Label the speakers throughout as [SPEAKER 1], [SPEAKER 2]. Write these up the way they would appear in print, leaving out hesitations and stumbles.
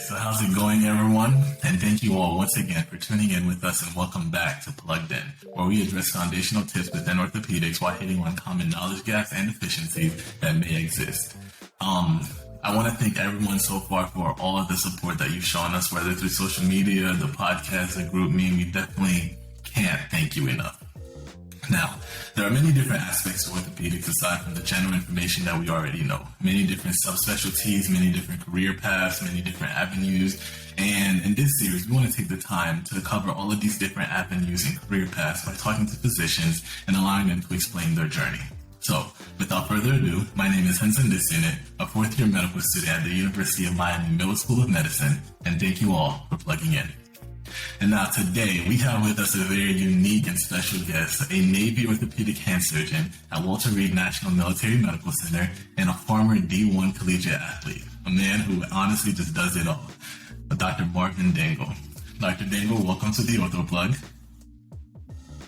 [SPEAKER 1] So how's it going, everyone? And thank you all once again for tuning in with us, and welcome back to Plugged In, where we address foundational tips within orthopedics while hitting on common knowledge gaps and deficiencies that may exist. I want to thank everyone so far for all of the support that you've shown us, whether through social media, the podcast, the group me. We definitely can't thank you enough. Now, there are many different aspects to orthopedics aside from the general information that we already know. Many different subspecialties, many different career paths, many different avenues. And in this series, we want to take the time to cover all of these different avenues and career paths by talking to physicians and allowing them to explain their journey. So, without further ado, my name is Henson Disunit, a fourth-year medical student at the University of Miami Miller School of Medicine, and thank you all for plugging in. And now today, we have with us a very unique and special guest, a Navy orthopedic hand surgeon at Walter Reed National Military Medical Center and a former D1 collegiate athlete, a man who honestly just does it all, Dr. Marvin Dingle. Dr. Dingle, welcome to the Ortho Plug.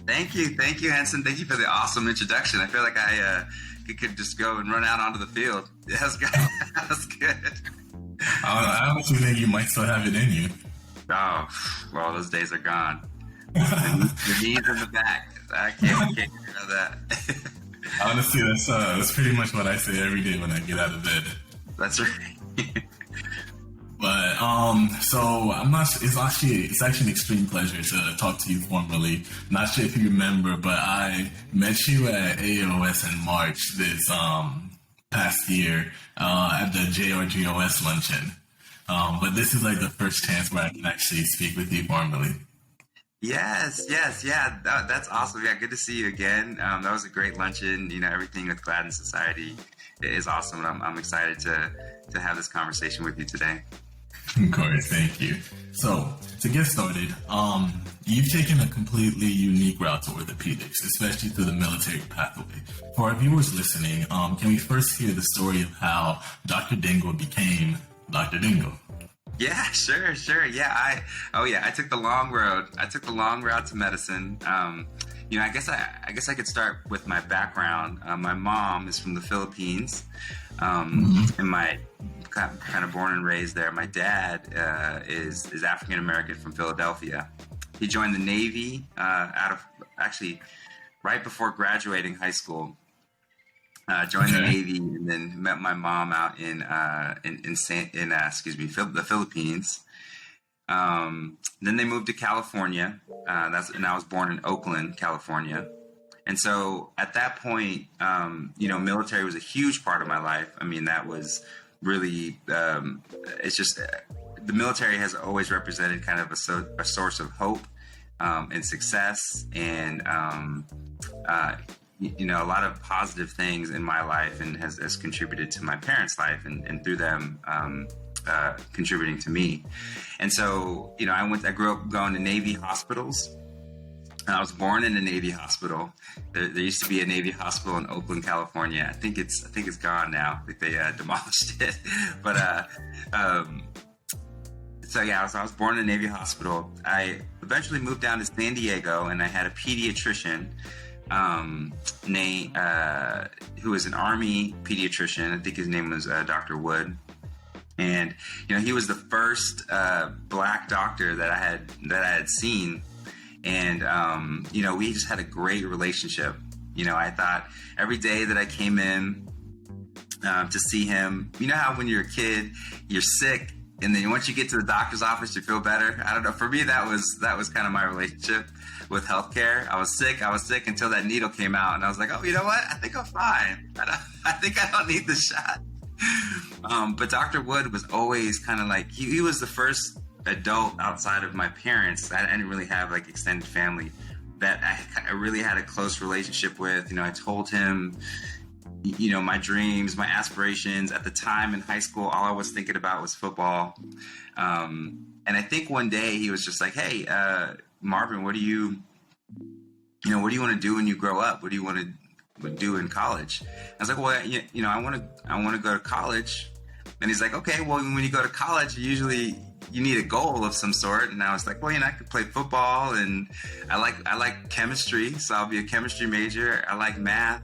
[SPEAKER 2] Thank you, Henson. Thank you for the awesome introduction. I feel like I could just go and run out onto the field. That's good. That's good.
[SPEAKER 1] I honestly think you might still have it in you.
[SPEAKER 2] Oh, well, those days are gone. The knees in the back. I can't get rid of that.
[SPEAKER 1] Honestly, that's pretty much what I say every day when I get out of bed.
[SPEAKER 2] That's right.
[SPEAKER 1] But so I'm not. It's actually an extreme pleasure to talk to you formally. Not sure if you remember, but I met you at AOS in March this past year at the JRGOS luncheon. But this is like the first chance where I can actually speak with you formally.
[SPEAKER 2] Yes, yeah. That's awesome. Yeah, good to see you again. That was a great luncheon. You know, everything with Gladden Society is awesome. And I'm excited to have this conversation with you today.
[SPEAKER 1] Of course, thank you. So, to get started, you've taken a completely unique route to orthopedics, especially through the military pathway. For our viewers listening, can we first hear the story of how Dr. Dingle became Dr. Dingle?
[SPEAKER 2] Yeah, sure. Yeah, I took the long road. I took the long route to medicine. You know, I guess I could start with my background. My mom is from the Philippines, and my kind of born and raised there. My dad is African American from Philadelphia. He joined the Navy right before graduating high school. Joined the Navy and then met my mom out in the Philippines. Then they moved to California. And I was born in Oakland, California. And so at that point, military was a huge part of my life. I mean, that was really, it's just, the military has always represented kind of a source of hope and success and, a lot of positive things in my life, and has contributed to my parents' life and through them contributing to me. And so, I grew up going to Navy hospitals. I was born in a Navy hospital. There used to be a Navy hospital in Oakland, California. I think it's gone now. I think they demolished it. But I was born in a Navy hospital. I eventually moved down to San Diego, and I had a pediatrician who was an Army pediatrician. I think his name was Dr. Wood. And he was the first black doctor that I had seen. And, we just had a great relationship. I thought every day that I came in to see him, you know how when you're a kid, you're sick, and then once you get to the doctor's office, you feel better. I don't know. For me, that was kind of my relationship with healthcare. I was sick until that needle came out. And I was like, oh, you know what? I think I'm fine. I think I don't need the shot. But Dr. Wood was always kind of like, he was the first adult outside of my parents. I didn't really have like extended family that I really had a close relationship with. I told him, my dreams, my aspirations. At the time in high school, all I was thinking about was football. And I think one day he was just like, hey, Marvin, what do you want to do when you grow up? What do you want to do in college? I was like, well, I want to go to college. And he's like, okay, well, when you go to college, you need a goal of some sort. And I was like, well, I could play football, and I like chemistry, so I'll be a chemistry major. I like math.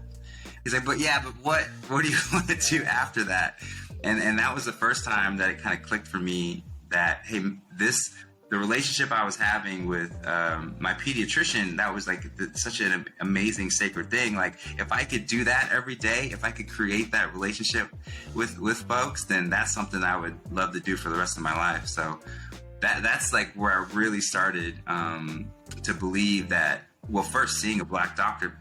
[SPEAKER 2] He's like, but what do you want to do after that? And that was the first time that it kind of clicked for me that, hey, the relationship I was having with my pediatrician, that was like such an amazing sacred thing. Like, if I could do that every day, if I could create that relationship with folks, then that's something I would love to do for the rest of my life. So that's like where I really started to believe that, well, first seeing a Black doctor,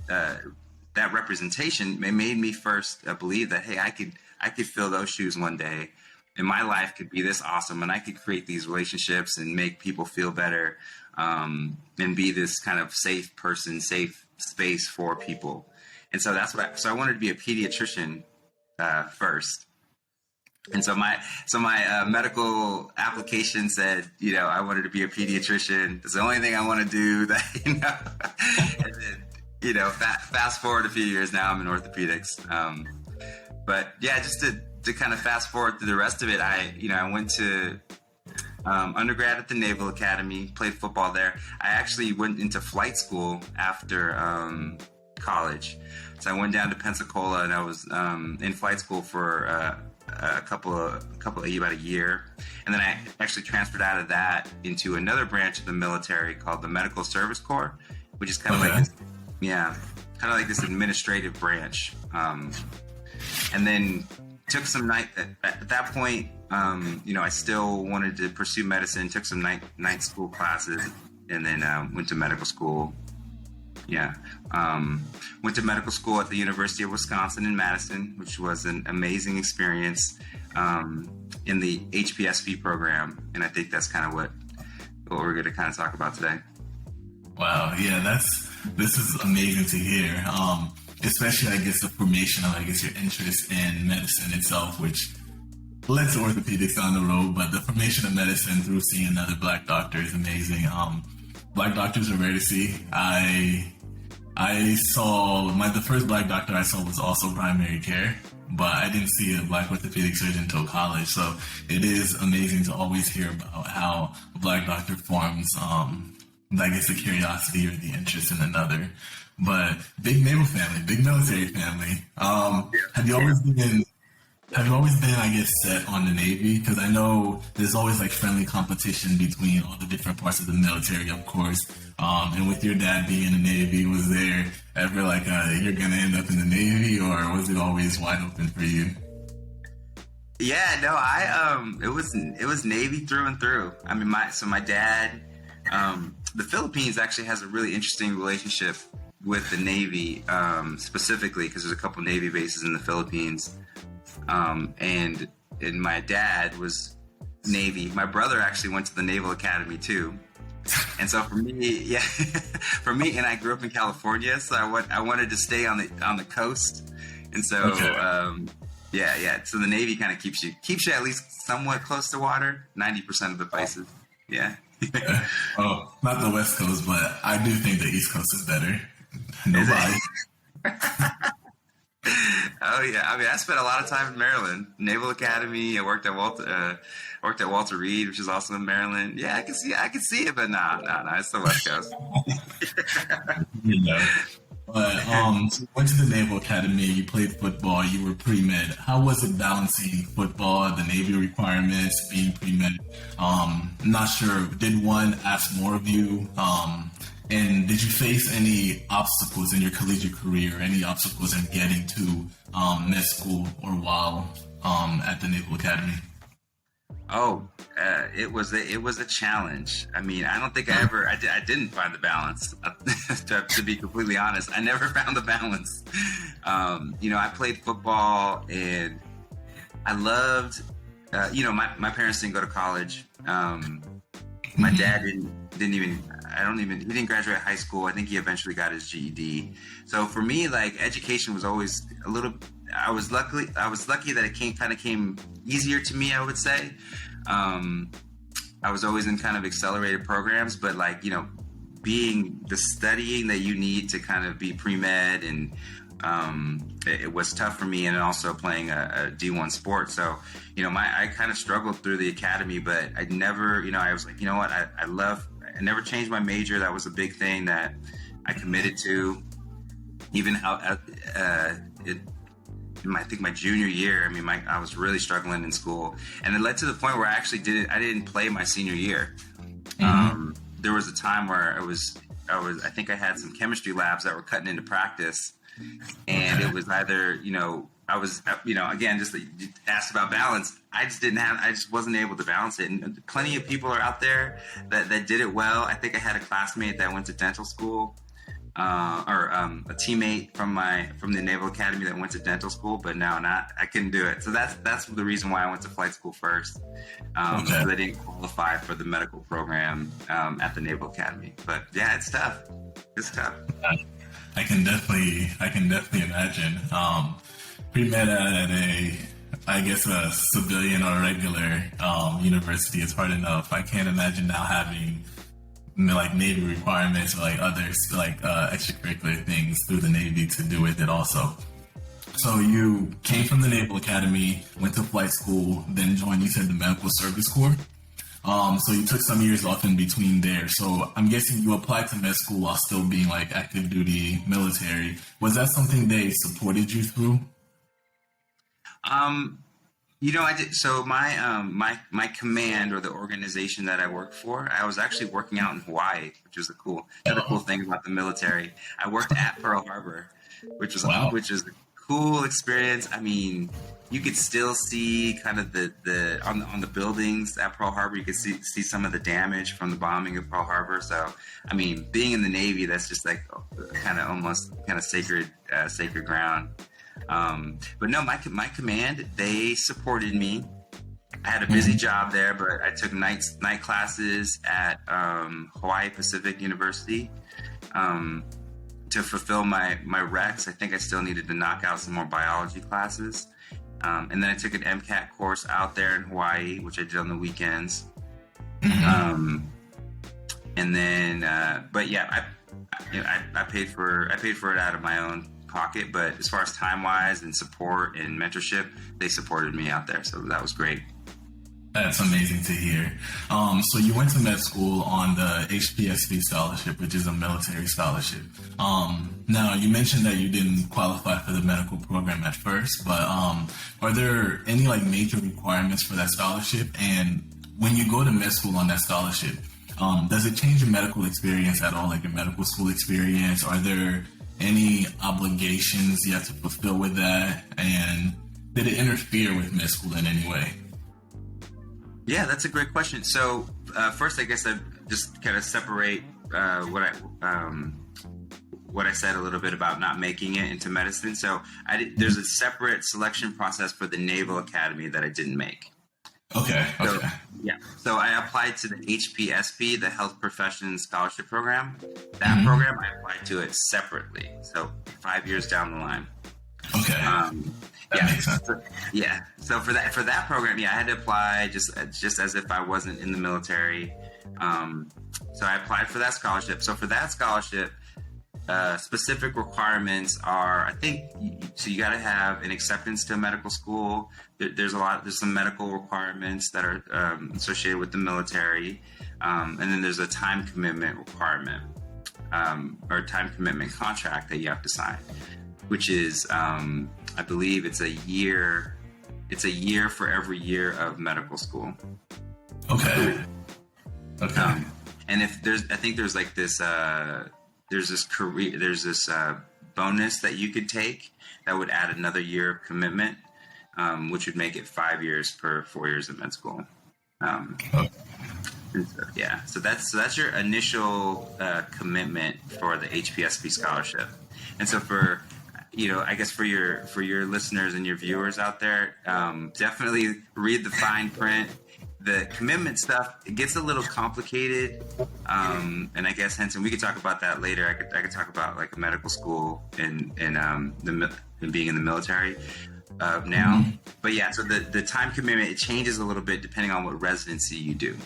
[SPEAKER 2] that representation, it made me first believe that, hey, I could fill those shoes one day, and my life could be this awesome, and I could create these relationships and make people feel better, and be this kind of safe person, safe space for people. And so that's so I wanted to be a pediatrician first. And so my medical application said, I wanted to be a pediatrician. It's the only thing I want to do. That, and then, fast forward a few years, now I'm in orthopedics. But yeah, just to kind of fast forward through the rest of it, I went to undergrad at the Naval Academy, played football there. I actually went into flight school after college. So I went down to Pensacola, and I was in flight school for about a year, and then I actually transferred out of that into another branch of the military called the Medical Service Corps, which is kind of like this administrative branch. And then took some at that point, I still wanted to pursue medicine. Took some night school classes, and then went to medical school. Went to medical school at the University of Wisconsin in Madison, which was an amazing experience in the HPSP program. And I think that's kind of what we're going to kind of talk about today.
[SPEAKER 1] Wow. Yeah, this is amazing to hear. Especially, I guess, the formation of, your interest in medicine itself, which led to orthopedics down the road. But the formation of medicine through seeing another Black doctor is amazing. Black doctors are rare to see. I saw the first Black doctor I saw was also primary care, but I didn't see a Black orthopedic surgeon until college. So it is amazing to always hear about how a Black doctor forms, the curiosity or the interest in another. But big naval family, big military family. Have you always been, I guess, set on the Navy? Because I know there's always friendly competition between all the different parts of the military, of course. And with your dad being in the Navy, was there ever you're going to end up in the Navy, or was it always wide open for you?
[SPEAKER 2] Yeah, no, it was Navy through and through. I mean, my dad, the Philippines actually has a really interesting relationship with the Navy, specifically because there's a couple Navy bases in the Philippines. And my dad was Navy. My brother actually went to the Naval Academy too. And so for me, and I grew up in California, so I wanted to stay on the coast. And so, okay. So the Navy kind of keeps you at least somewhat close to water, 90% of the places. Yeah.
[SPEAKER 1] Oh, not the West Coast, but I do think the East Coast is better. Nobody.
[SPEAKER 2] Oh yeah, I mean, I spent a lot of time in Maryland, Naval Academy. I worked at Walter Reed, which is also in Maryland. Yeah, I can see it, but no, it's the West Coast.
[SPEAKER 1] But you went to the Naval Academy. You played football. You were pre-med. How was it balancing football, the Navy requirements, being pre-med? Not sure. Did one ask more of you? And did you face any obstacles in your collegiate career, any obstacles in getting to med school or while at the Naval Academy?
[SPEAKER 2] Oh, it was a challenge. I mean, I don't think I didn't find the balance. To be completely honest, I never found the balance. I played football, and I loved. My parents didn't go to college. My dad didn't even. He didn't graduate high school. I think he eventually got his GED. So for me, education was always a little. I was lucky that it came easier to me, I would say. I was always in kind of accelerated programs, but being the studying that you need to kind of be pre-med, and it was tough for me, and also playing a D1 sport. So, I kind of struggled through the academy, but I never, I was like, what, I never changed my major. That was a big thing that I committed to. Even how I think my junior year. I mean, I was really struggling in school, and it led to the point where I didn't play my senior year. There was a time where I think I had some chemistry labs that were cutting into practice, and it was either, I was, again, just you asked about balance. I just wasn't able to balance it. And plenty of people are out there that did it well. I think I had a classmate that went to dental school, or a teammate from the Naval Academy that went to dental school, but I couldn't do it. So that's the reason why I went to flight school first. Because I didn't qualify for the medical program at the Naval Academy. But yeah, it's tough. It's tough.
[SPEAKER 1] I can definitely imagine. Pre-med at a civilian or regular university is hard enough. I can't imagine now having like Navy requirements or like others like extracurricular things through the Navy to do with it also. So you came from the Naval Academy, went to flight school, then joined, you said, the Medical Service Corps. So you took some years off in between there. So I'm guessing you applied to med school while still being like active duty military. Was that something they supported you through?
[SPEAKER 2] I did. So my command, or the organization that I worked for, I was actually working out in Hawaii, which was another cool thing about the military. I worked at Pearl Harbor, which was a cool experience. I mean, you could still see kind of on the buildings at Pearl Harbor. You could see some of the damage from the bombing of Pearl Harbor. So, I mean, being in the Navy, that's just like almost sacred ground. But no, my command, they supported me. I had a busy job there, but I took night classes at Hawaii Pacific University to fulfill my recs. I think I still needed to knock out some more biology classes. And then I took an MCAT course out there in Hawaii, which I did on the weekends. And then, but yeah, I paid for it out of my own pocket. But as far as time-wise and support and mentorship, they supported me out there, so that was great.
[SPEAKER 1] That's amazing to hear. So you went to med school on the HPSP scholarship, which is a military scholarship. Now, you mentioned that you didn't qualify for the medical program at first, but are there any like major requirements for that scholarship? And when you go to med school on that scholarship, does it change your medical experience at all, like your medical school experience? Are there any obligations you have to fulfill with that? And did it interfere with med school in any way?
[SPEAKER 2] Yeah, that's a great question. So first, I guess I'd just kind of separate what I said a little bit about not making it into medicine. So there's a separate selection process for the Naval Academy that I didn't make.
[SPEAKER 1] Okay.
[SPEAKER 2] So I applied to the HPSP, the Health Professions Scholarship Program. That program, I applied to it separately. So 5 years down the line.
[SPEAKER 1] Okay. That makes sense.
[SPEAKER 2] So for that program, I had to apply just as if I wasn't in the military. So I applied for that scholarship. So for that scholarship, specific requirements are, I think, you got to have an acceptance to medical school. There's some medical requirements that are associated with the military, and then there's a time commitment requirement, or time commitment contract that you have to sign, which is, I believe it's a year. It's a year for every year of medical school.
[SPEAKER 1] Okay.
[SPEAKER 2] And if there's like this, there's this bonus that you could take that would add another year of commitment, which would make it 5 years per 4 years of med school. So that's your initial commitment for the HPSP scholarship. And so I guess for your listeners and your viewers out there, definitely read the fine print. The commitment stuff, it gets a little complicated, and I guess hence, and we could talk about that later. I could talk about like a medical school and being in the military now. But yeah, so the time commitment, it changes a little bit depending on what residency you do,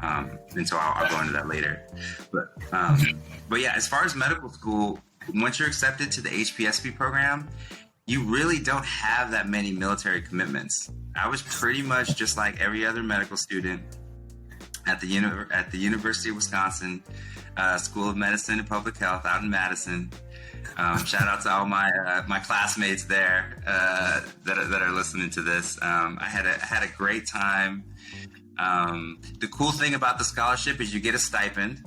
[SPEAKER 2] and so I'll go into that later. But yeah, as far as medical school, once you're accepted to the HPSP program, you really don't have that many military commitments. I was pretty much just like every other medical student at the University of Wisconsin School of Medicine and Public Health out in Madison. Shout out to all my classmates there that are listening to this. I had a great time. The cool thing about the scholarship is you get a stipend,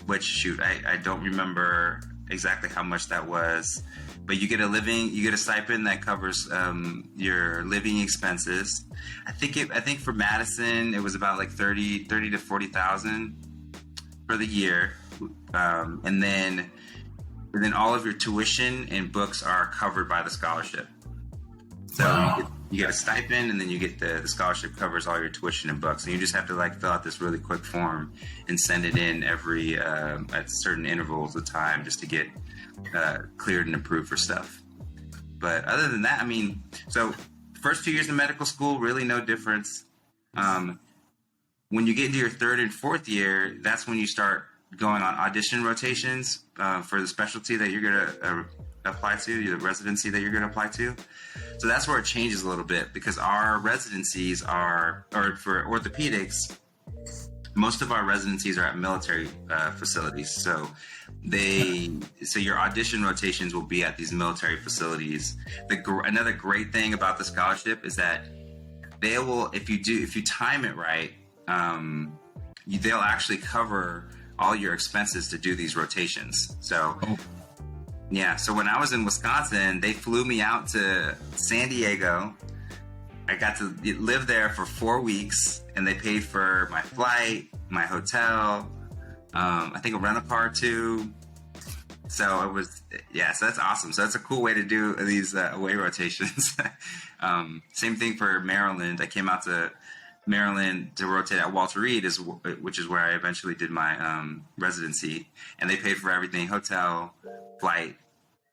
[SPEAKER 2] which shoot, I don't remember exactly how much that was, but you get a stipend that covers your living expenses. I think for Madison it was about like 30 to 40,000 for the year, and then all of your tuition and books are covered by the scholarship. So
[SPEAKER 1] Wow.
[SPEAKER 2] you get a stipend, and then you get the scholarship covers all your tuition and books. And you just have to like fill out this really quick form and send it in every at certain intervals of time just to get cleared and approved for stuff. But other than that, I mean, so first 2 years of medical school, really no difference. When you get into your third and fourth year, that's when you start going on audition rotations for the specialty that you're going to apply to, the residency that you're going to apply to. So that's where it changes a little bit, because our residencies or for orthopedics, most of our residencies are at military facilities. So your audition rotations will be at these military facilities. Another great thing about the scholarship is that they will, if you time it right, they'll actually cover all your expenses to do these rotations. So, yeah. So when I was in Wisconsin, they flew me out to San Diego. I got to live there for 4 weeks, and they paid for my flight, my hotel, I think a rental car too. So it was, yeah, so that's awesome. So that's a cool way to do these away rotations. Same thing for Maryland. I came out to Maryland to rotate at Walter Reed, which is where I eventually did my residency, and they paid for everything: hotel, flight.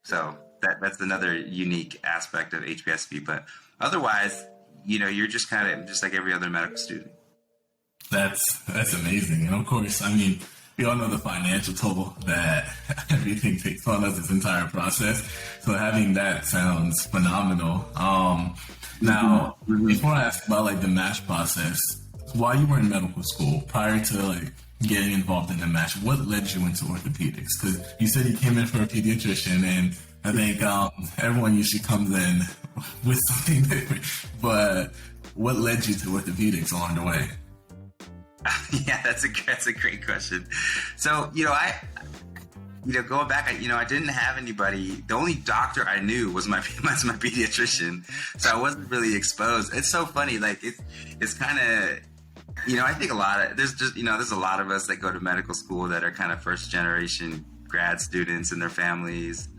[SPEAKER 2] So that's another unique aspect of HPSP. But otherwise, you're just kind of just like every other medical student.
[SPEAKER 1] That's amazing. And of course, I mean, we all know the financial toll that everything takes on us, this entire process. So having that sounds phenomenal. Now, before I ask about like the MASH process, while you were in medical school, prior to like getting involved in the MASH, what led you into orthopedics? Because you said you came in for a pediatrician, and I think everyone usually comes in with something different. But what led you to orthopedics along the way?
[SPEAKER 2] Yeah, that's a great question. So, going back, I didn't have anybody. The only doctor I knew was my pediatrician, so I wasn't really exposed. It's so funny, like it's kind of, I think there's a lot of us that go to medical school that are kind of first generation grad students and their families,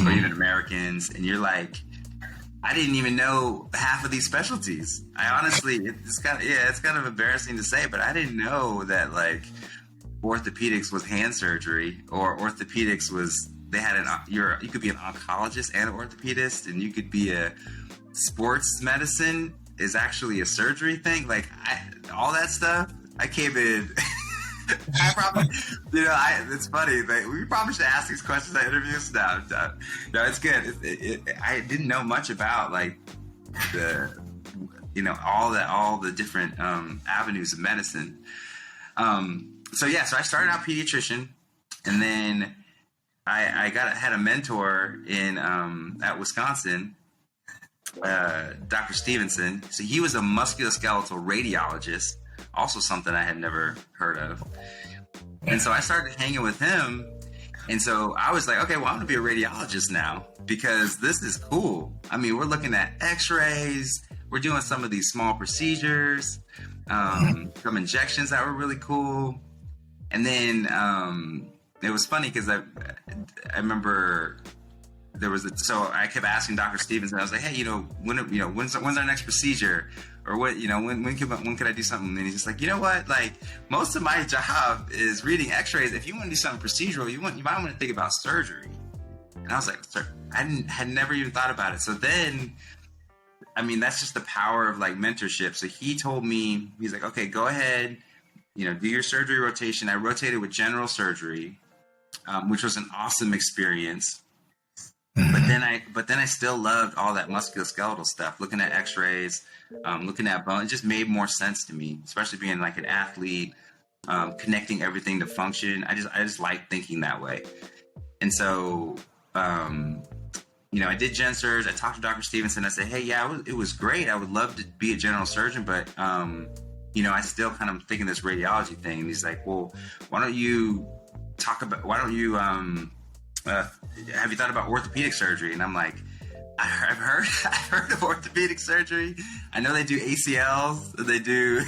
[SPEAKER 2] or even Americans, and you're like, I didn't even know half of these specialties. I honestly, it's kind of embarrassing to say, but I didn't know that like orthopedics was hand surgery, or orthopedics was, you could be an oncologist and an orthopedist, and you could be a sports medicine is actually a surgery thing. Like all that stuff, I came in. I probably, it's funny. We probably should ask these questions at interviews. No, it's good. I didn't know much about like all the different avenues of medicine. So I started out pediatrician, and then I had a mentor in at Wisconsin, Dr. Stevenson. So he was a musculoskeletal radiologist. Also something I had never heard of. And so I started hanging with him. And so I was like, okay, well, I'm going to be a radiologist now, because this is cool. I mean, we're looking at x-rays. We're doing some of these small procedures, some injections that were really cool. And then it was funny because I remember so I kept asking Dr. Stevenson. I was like, hey, when's our next procedure? Or what, when could I do something? And he's just like, you know what? Like, most of my job is reading x-rays. If you want to do something procedural, you might want to think about surgery. And I was like, I had never even thought about it. So then, I mean, that's just the power of like mentorship. So he told me, he's like, okay, go ahead, do your surgery rotation. I rotated with general surgery, which was an awesome experience. But then I still loved all that musculoskeletal stuff, looking at x-rays, looking at bone. It just made more sense to me, especially being like an athlete, connecting everything to function. I just like thinking that way. And so, I did gen surge. I talked to Dr. Stevenson. I said, hey, yeah, it was great. I would love to be a general surgeon, but, I still kind of thinking this radiology thing. And he's like, well, have you thought about orthopedic surgery? And I'm like, I've heard of orthopedic surgery. I know they do ACLs, they do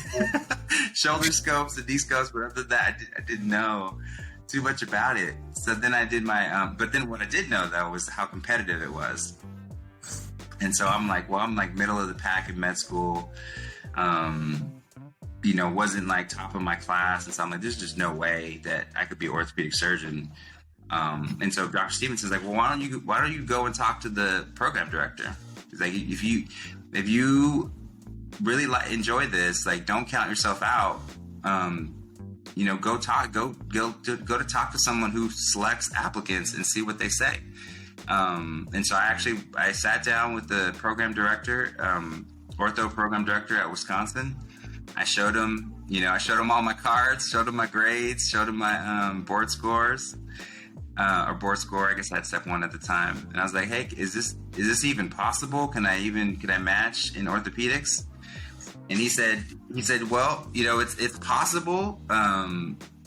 [SPEAKER 2] shoulder scopes and knee scopes, but other than that, I didn't know too much about it. So then I did my, but then what I did know though was how competitive it was. And so I'm like, middle of the pack in med school, wasn't like top of my class. And so I'm like, there's just no way that I could be an orthopedic surgeon. And so Dr. Stevenson's like, well, why don't you go and talk to the program director? He's like, if you really enjoy this, like, don't count yourself out. Go to talk to someone who selects applicants and see what they say. And so I sat down with the program director, ortho program director at Wisconsin. I showed him all my cards, showed him my grades, showed him my board scores. Or board score, I guess I had step 1 at the time. And I was like, hey, is this even possible? Can I match in orthopedics? And he said, well, it's possible.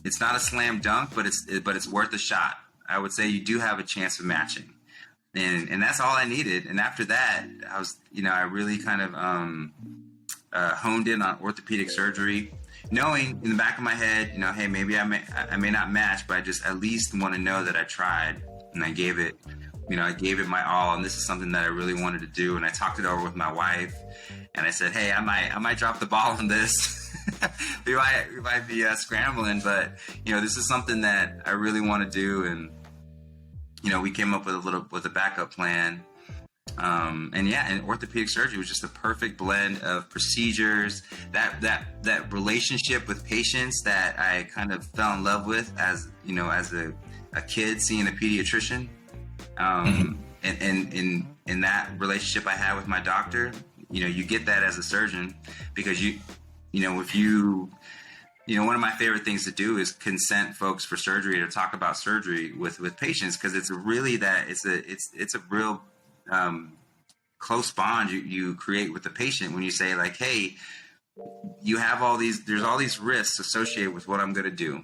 [SPEAKER 2] It's not a slam dunk, but it's worth a shot. I would say you do have a chance of matching. And that's all I needed. And after that, I was, I really kind of honed in on orthopedic surgery, knowing in the back of my head, hey, maybe I may not match, but I just at least want to know that I tried and I gave it my all. And this is something that I really wanted to do. And I talked it over with my wife and I said, hey, I might drop the ball on this. we might be scrambling, but this is something that I really want to do. And, we came up with a backup plan. And orthopedic surgery was just a perfect blend of procedures, that relationship with patients that I kind of fell in love with as a kid seeing a pediatrician. And in that relationship I had with my doctor, you get that as a surgeon because one of my favorite things to do is consent folks for surgery, to talk about surgery with patients, because it's a real close bond you create with the patient when you say, like, hey, there's all these risks associated with what I'm going to do.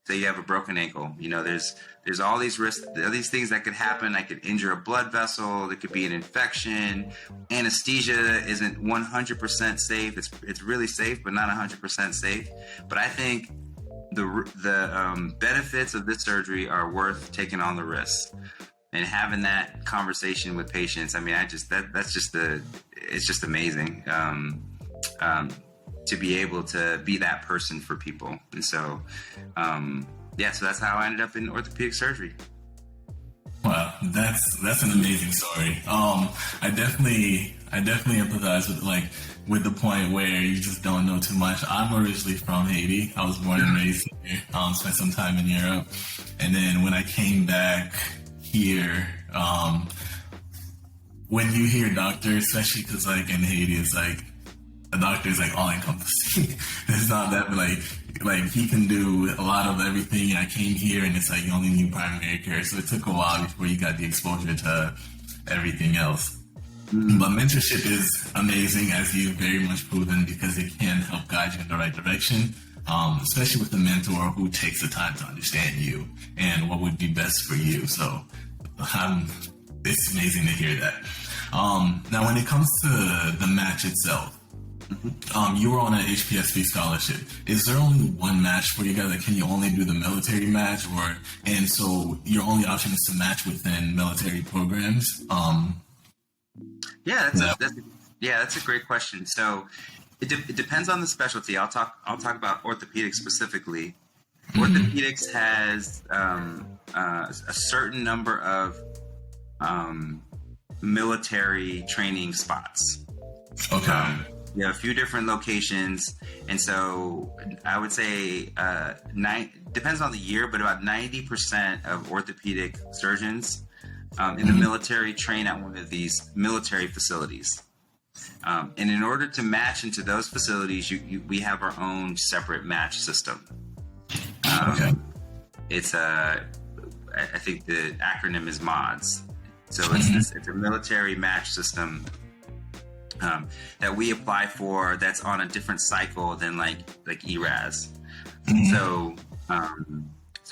[SPEAKER 2] Say you have a broken ankle, there's all these risks, these things that could happen. I could injure a blood vessel. There could be an infection. Anesthesia isn't 100% safe. It's really safe, but not 100% safe. But I think the benefits of this surgery are worth taking on the risks. And having that conversation with patients, I mean, it's just amazing to be able to be that person for people. And so, so that's how I ended up in orthopedic surgery.
[SPEAKER 1] Wow, that's an amazing story. I definitely empathize with the point where you just don't know too much. I'm originally from Haiti. I was born and raised here. Spent some time in Europe, and then when I came back here, when you hear doctor, especially because in Haiti, it's a doctor is all encompassing. It's not that, but like he can do a lot of everything. And I came here and it's you only need primary care, so it took a while before you got the exposure to everything else. But mentorship is amazing, as you've very much proven, because it can help guide you in the right direction. Especially with a mentor who takes the time to understand you and what would be best for you. So it's amazing to hear that. Now, when it comes to the match itself, you were on an HPSP scholarship. Is there only one match for you guys? Like, can you only do the military match, and so your only option is to match within military programs?
[SPEAKER 2] That's a great question. So it depends on the specialty. I'll talk about orthopedics specifically. Orthopedics has a certain number of military training spots.
[SPEAKER 1] Okay.
[SPEAKER 2] You have a few different locations, and so I would say depends on the year, but about 90% of orthopedic surgeons in the military train at one of these military facilities. And in order to match into those facilities, we have our own separate match system.
[SPEAKER 1] Okay.
[SPEAKER 2] It's I think the acronym is MODS. So it's a military match system that we apply for. That's on a different cycle than like ERAS. So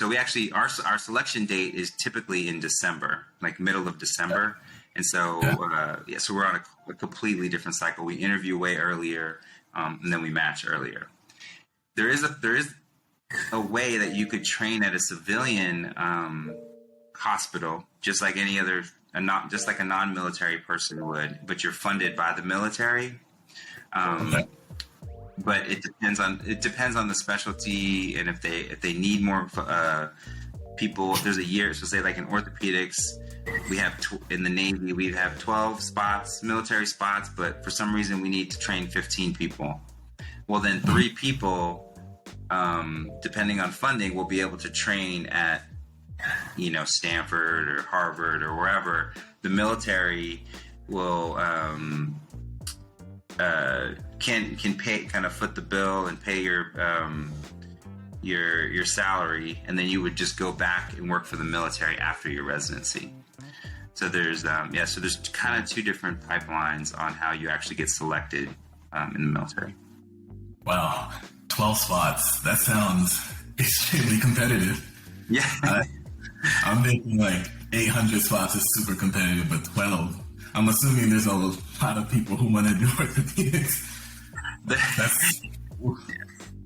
[SPEAKER 2] we actually our selection date is typically in December, like middle of December, and so so we're on a completely different cycle. We interview way earlier, and then we match earlier. There is a way that you could train at a civilian hospital, just like any other, just like a non-military person would, but you're funded by the military. But it depends on the specialty, and if they need more people. There's a year, so say like in orthopedics, we have in the Navy we have 12 spots, military spots, but for some reason we need to train 15 people. Well, then 3 people, depending on funding, will be able to train at Stanford or Harvard or wherever. The military will can pay, kind of foot the bill and pay your salary, and then you would just go back and work for the military after your residency. So there's so there's kind of 2 different pipelines on how you actually get selected in the military.
[SPEAKER 1] Wow, 12 spots. That sounds extremely competitive.
[SPEAKER 2] Yeah.
[SPEAKER 1] I'm thinking like 800 spots is super competitive, but 12. I'm assuming there's a lot of people who want to do orthopedics.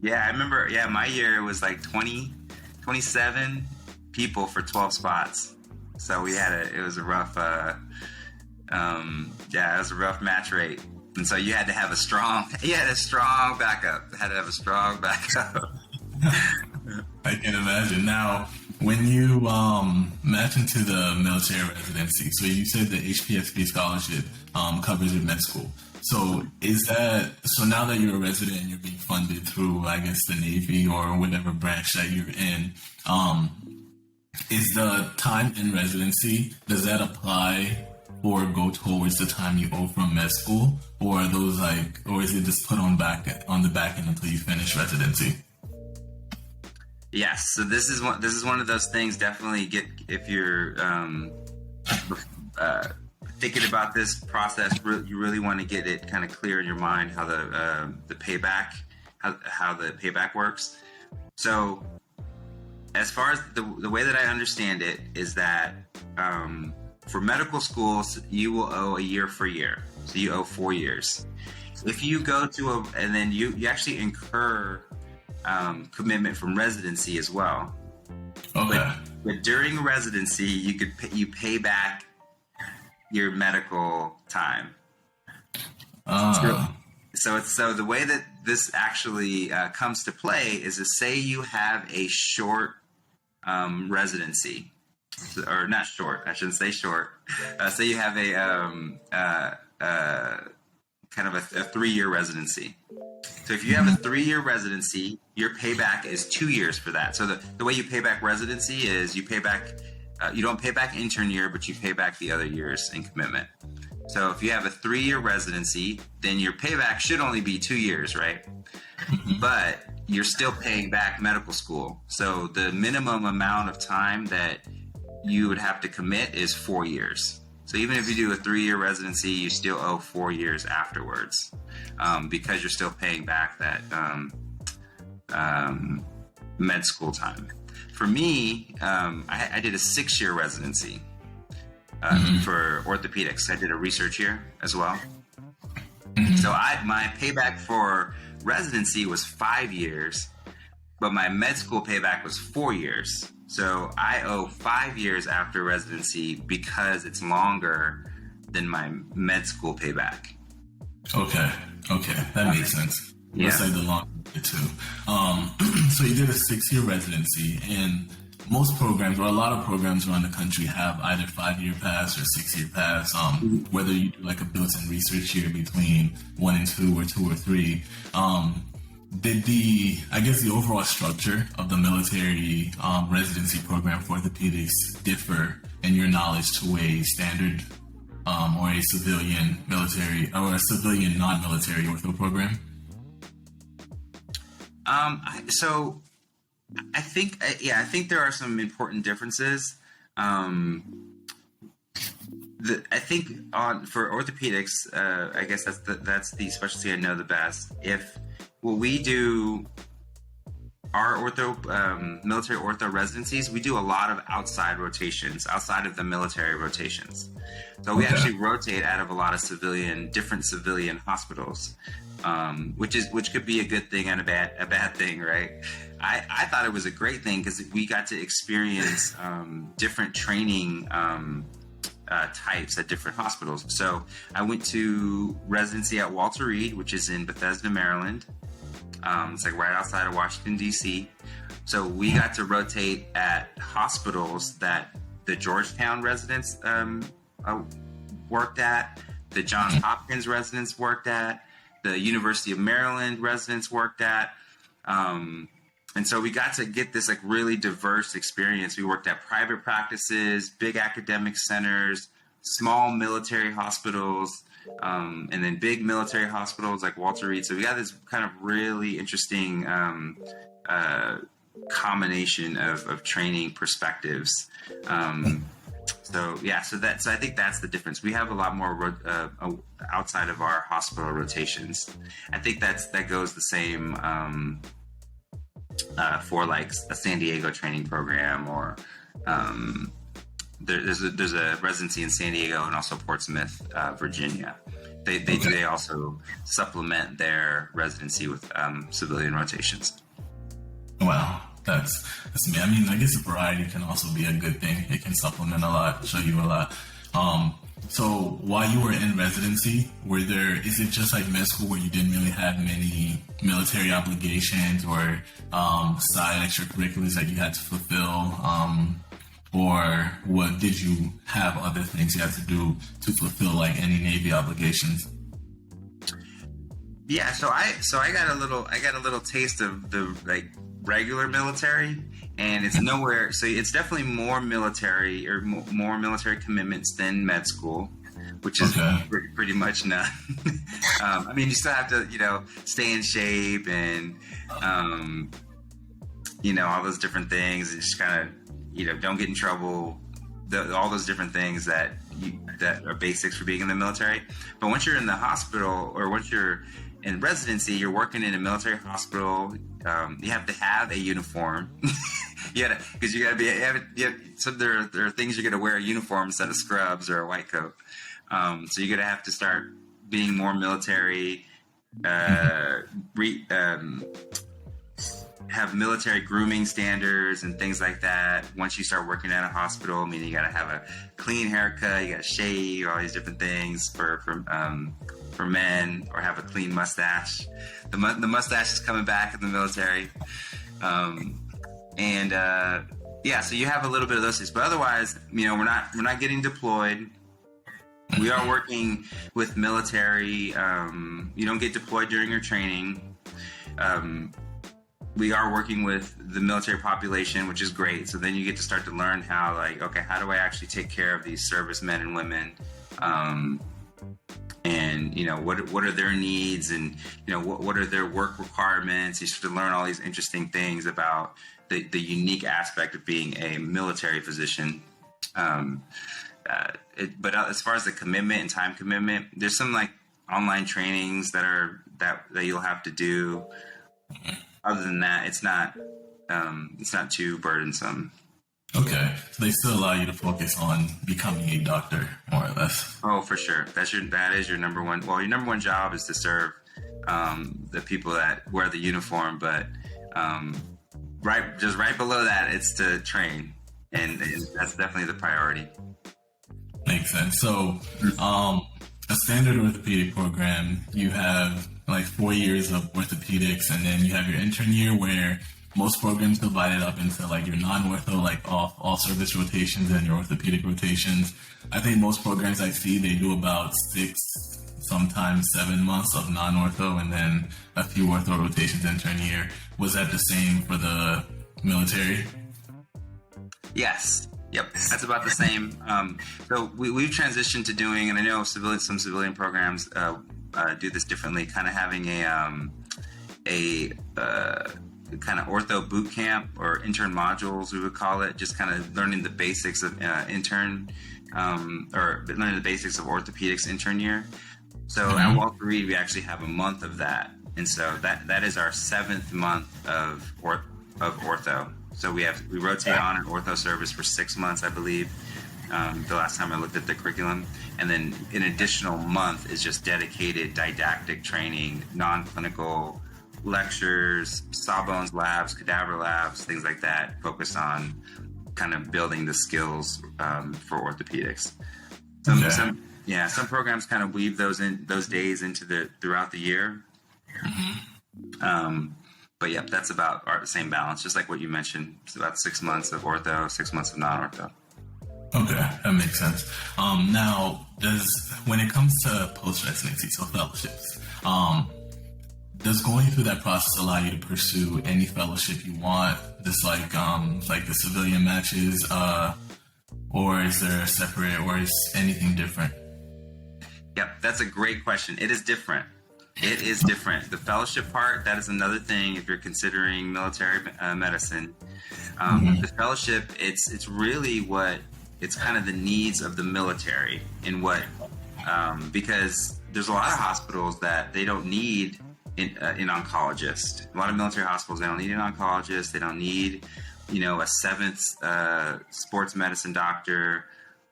[SPEAKER 2] Yeah, I remember, my year was like 27 people for 12 spots. So we had it was a rough, it was a rough match rate. And so you had to have a strong backup. Had to have a strong backup.
[SPEAKER 1] I can imagine. Now, when you match into the military residency, so you said the HPSP scholarship covers your med school. So so now that you're a resident and you're being funded through, I guess, the Navy or whatever branch that you're in, is the time in residency, does that apply or go towards the time you owe from med school, or are those or is it just put on the back end until you finish residency?
[SPEAKER 2] Yes, so this is one of those things. Definitely if you're thinking about this process, you really want to get it kind of clear in your mind how the payback works. So as far as the way that I understand it is that for medical schools you will owe a year for year, so you owe 4 years. If you go to and then you actually incur commitment from residency as well.
[SPEAKER 1] Okay.
[SPEAKER 2] But during residency, you pay back your medical time. So the way that this actually comes to play is to say you have a short residency, or not short. I shouldn't say short. Say you have a kind of a 3-year residency. So if you have a 3-year residency, your payback is 2 years for that. So the way you pay back residency is you pay back, you don't pay back intern year, but you pay back the other years in commitment. So if you have a 3-year residency, then your payback should only be 2 years, right? But you're still paying back medical school. So the minimum amount of time that you would have to commit is 4 years. So even if you do a 3-year residency, you still owe 4 years afterwards, because you're still paying back that med school time. For me, I did a 6-year residency for orthopedics. I did a research year as well. So my payback for residency was 5 years, but my med school payback was 4 years. So I owe 5 years after residency because it's longer than my med school payback.
[SPEAKER 1] Okay, that makes sense.
[SPEAKER 2] Yeah.
[SPEAKER 1] Let's say the longer too. So you did a 6-year residency, and most programs, or a lot of programs around the country, have either 5-year pass or 6-year pass. Whether you do like a built-in research year between 1 and 2 or 2 or 3. Did the overall structure of the military residency program for orthopedics differ in your knowledge to a standard or a civilian military or a civilian non-military ortho program?
[SPEAKER 2] I think there are some important differences. I think for orthopedics, I guess that's the specialty I know the best. We do our military ortho residencies, we do a lot of outside rotations, outside of the military rotations. So we actually rotate out of a lot of different civilian hospitals, which could be a good thing and a bad thing, right? I thought it was a great thing because we got to experience different training types at different hospitals. So I went to residency at Walter Reed, which is in Bethesda, Maryland. It's like right outside of Washington, D.C. So we got to rotate at hospitals that the Georgetown residents worked at, the Johns Hopkins residents worked at, the University of Maryland residents worked at. And so we got to get this like really diverse experience. We worked at private practices, big academic centers, small military hospitals, and then big military hospitals like Walter Reed. So we got this kind of really interesting combination of training perspectives. So I think that's the difference. We have a lot more outside of our hospital rotations. I think that goes the same for like a San Diego training program, or there's a residency in San Diego and also Portsmouth, Virginia. They also supplement their residency with civilian rotations.
[SPEAKER 1] Wow, that's me. I mean, I guess variety can also be a good thing. It can supplement a lot, show you a lot. So while you were in residency, is it just like med school where you didn't really have many military obligations or side extracurriculars that you had to fulfill? Or what did you have other things you had to do to fulfill like any Navy obligations?
[SPEAKER 2] Yeah, so I got a little taste of the like regular military, and it's nowhere. So it's definitely more military or more military commitments than med school, which is pretty much none. I mean, you still have to stay in shape and all those different things, and just kind of don't get in trouble. All those different things that are basics for being in the military. But once you're in the hospital, or once you're in residency, you're working in a military hospital. You have to have a uniform. Because you gotta be. So there are things you're gonna wear a uniform instead of scrubs or a white coat. So you're gonna have to start being more military. Have military grooming standards and things like that. Once you start working at a hospital, meaning you got to have a clean haircut, you got to shave, all these different things for men, or have a clean mustache. The mustache is coming back in the military, so you have a little bit of those things. But otherwise, we're not getting deployed. We are working with military. You don't get deployed during your training. We are working with the military population, which is great. So then you get to start to learn how do I actually take care of these servicemen and women? And what are their needs, and what are their work requirements? You start to learn all these interesting things about the unique aspect of being a military physician. But as far as the commitment and time commitment, there's some like online trainings that you'll have to do. Other than that, it's not too burdensome.
[SPEAKER 1] Okay, so they still allow you to focus on becoming a doctor, more or less.
[SPEAKER 2] Oh, for sure. That is your number one. Well, your number one job is to serve the people that wear the uniform, but right below that, it's to train, and that's definitely the priority.
[SPEAKER 1] Makes sense. So, a standard orthopedic program, you have like 4 years of orthopedics, and then you have your intern year where most programs divide it up into like your non-ortho, like all service rotations, and your orthopedic rotations. I think most programs I see, they do about 6, sometimes 7 months of non-ortho, and then a few ortho rotations intern year. Was that the same for the military?
[SPEAKER 2] Yes. Yep, that's about the same. So we've transitioned to doing, and I know some civilian programs do this differently, kind of having kind of ortho boot camp or intern modules, we would call it, just kind of learning the basics of or learning the basics of orthopedics intern year. So at Walter Reed, we actually have a month of that. And so that is our 7th month of ortho. So we rotate on an ortho service for 6 months, I believe, the last time I looked at the curriculum. And then an additional month is just dedicated didactic training, non-clinical lectures, sawbones labs, cadaver labs, things like that, focused on kind of building the skills for orthopedics. Some programs kind of weave those days into throughout the year. But yeah, that's about our same balance, just like what you mentioned. It's about 6 months of ortho, 6 months of non-ortho.
[SPEAKER 1] Okay, that makes sense. Now, when it comes to post-residency, so fellowships, does going through that process allow you to pursue any fellowship you want, just like the civilian matches, or is there a separate, or is anything different?
[SPEAKER 2] Yep, that's a great question. It is different. It is different. The fellowship part, that is another thing if you're considering military medicine. The fellowship, it's really it's kind of the needs of the military in because there's a lot of hospitals that they don't need an oncologist. A lot of military hospitals, they don't need an oncologist. They don't need, a 7th sports medicine doctor.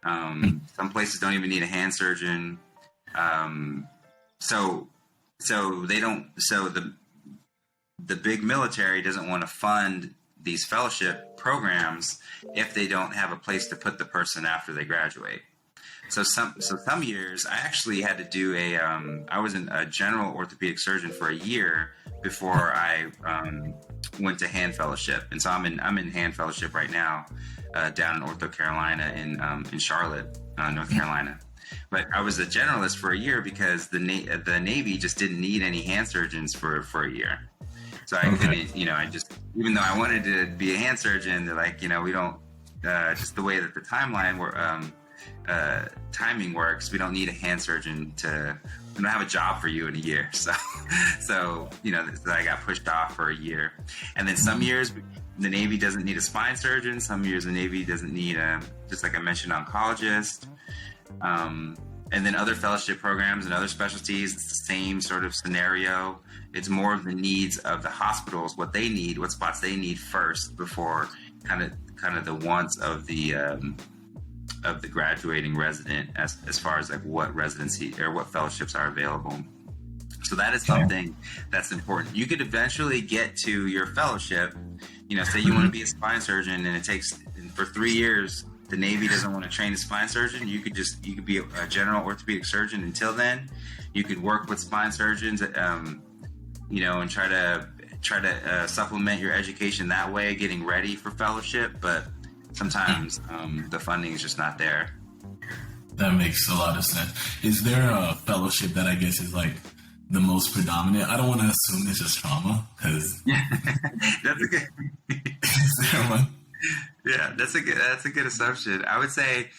[SPEAKER 2] Some places don't even need a hand surgeon. So they don't. So the big military doesn't want to fund these fellowship programs if they don't have a place to put the person after they graduate. So some years I actually had to do I was a general orthopedic surgeon for a year before I went to hand fellowship, and so I'm in hand fellowship right now down in Ortho Carolina in Charlotte, North Carolina. But I was a generalist for a year because the Navy just didn't need any hand surgeons for a year. So I couldn't, I just, even though I wanted to be a hand surgeon, they're like, we don't, just the way that the timing works, we don't need a hand surgeon we don't have a job for you in a year. So I got pushed off for a year. And then some years the Navy doesn't need a spine surgeon. Some years the Navy doesn't need just like I mentioned, oncologist. And then other fellowship programs and other specialties, it's the same sort of scenario. It's more of the needs of the hospitals, what they need, what spots they need first before kind of the wants of the graduating resident as far as like what residency or what fellowships are available. So that is something that's important. You could eventually get to your fellowship, say you want to be a spine surgeon and it takes for 3 years, the Navy doesn't want to train a spine surgeon. You could be a general orthopedic surgeon until then. You could work with spine surgeons, and try to supplement your education that way, getting ready for fellowship. But sometimes the funding is just not there.
[SPEAKER 1] That makes a lot of sense. Is there a fellowship that I guess is like the most predominant? I don't want to assume this is trauma because
[SPEAKER 2] that's a good.
[SPEAKER 1] Is there one?
[SPEAKER 2] Yeah, that's a good assumption. I would say,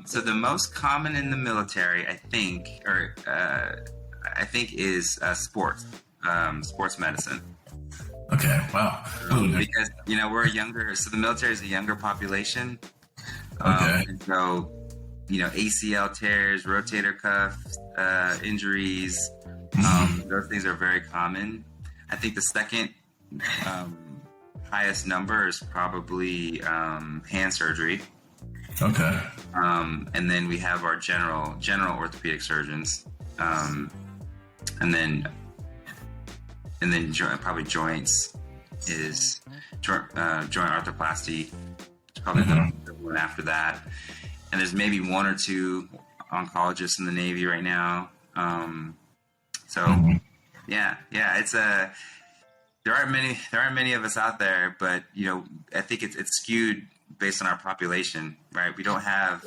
[SPEAKER 2] so the most common in the military, I think, is sports medicine.
[SPEAKER 1] Okay, wow.
[SPEAKER 2] Because the military is a younger population.
[SPEAKER 1] Okay.
[SPEAKER 2] And so, ACL tears, rotator cuff injuries, those things are very common. I think the second highest number is probably hand surgery.
[SPEAKER 1] Okay.
[SPEAKER 2] And then we have our general orthopedic surgeons, and then probably joints is joint arthroplasty. It's probably the one after that. And there's maybe 1 or 2 oncologists in the Navy right now. Yeah, it's there aren't many of us out there, but I think it's skewed based on our population, right? We don't have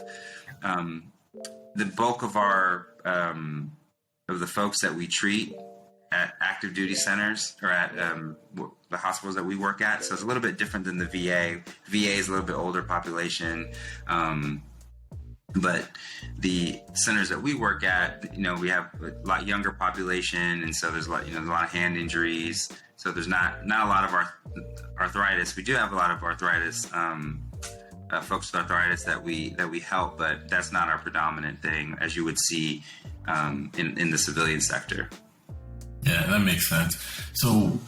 [SPEAKER 2] the bulk of our of the folks that we treat at active duty centers or at the hospitals that we work at. So it's a little bit different than the VA. VA is a little bit older population. But the centers that we work at, we have a lot younger population, and so there's a lot of hand injuries. So there's not a lot of arthritis. We do have a lot of arthritis, folks with arthritis that we help, but that's not our predominant thing, as you would see in the civilian sector.
[SPEAKER 1] Yeah, that makes sense. So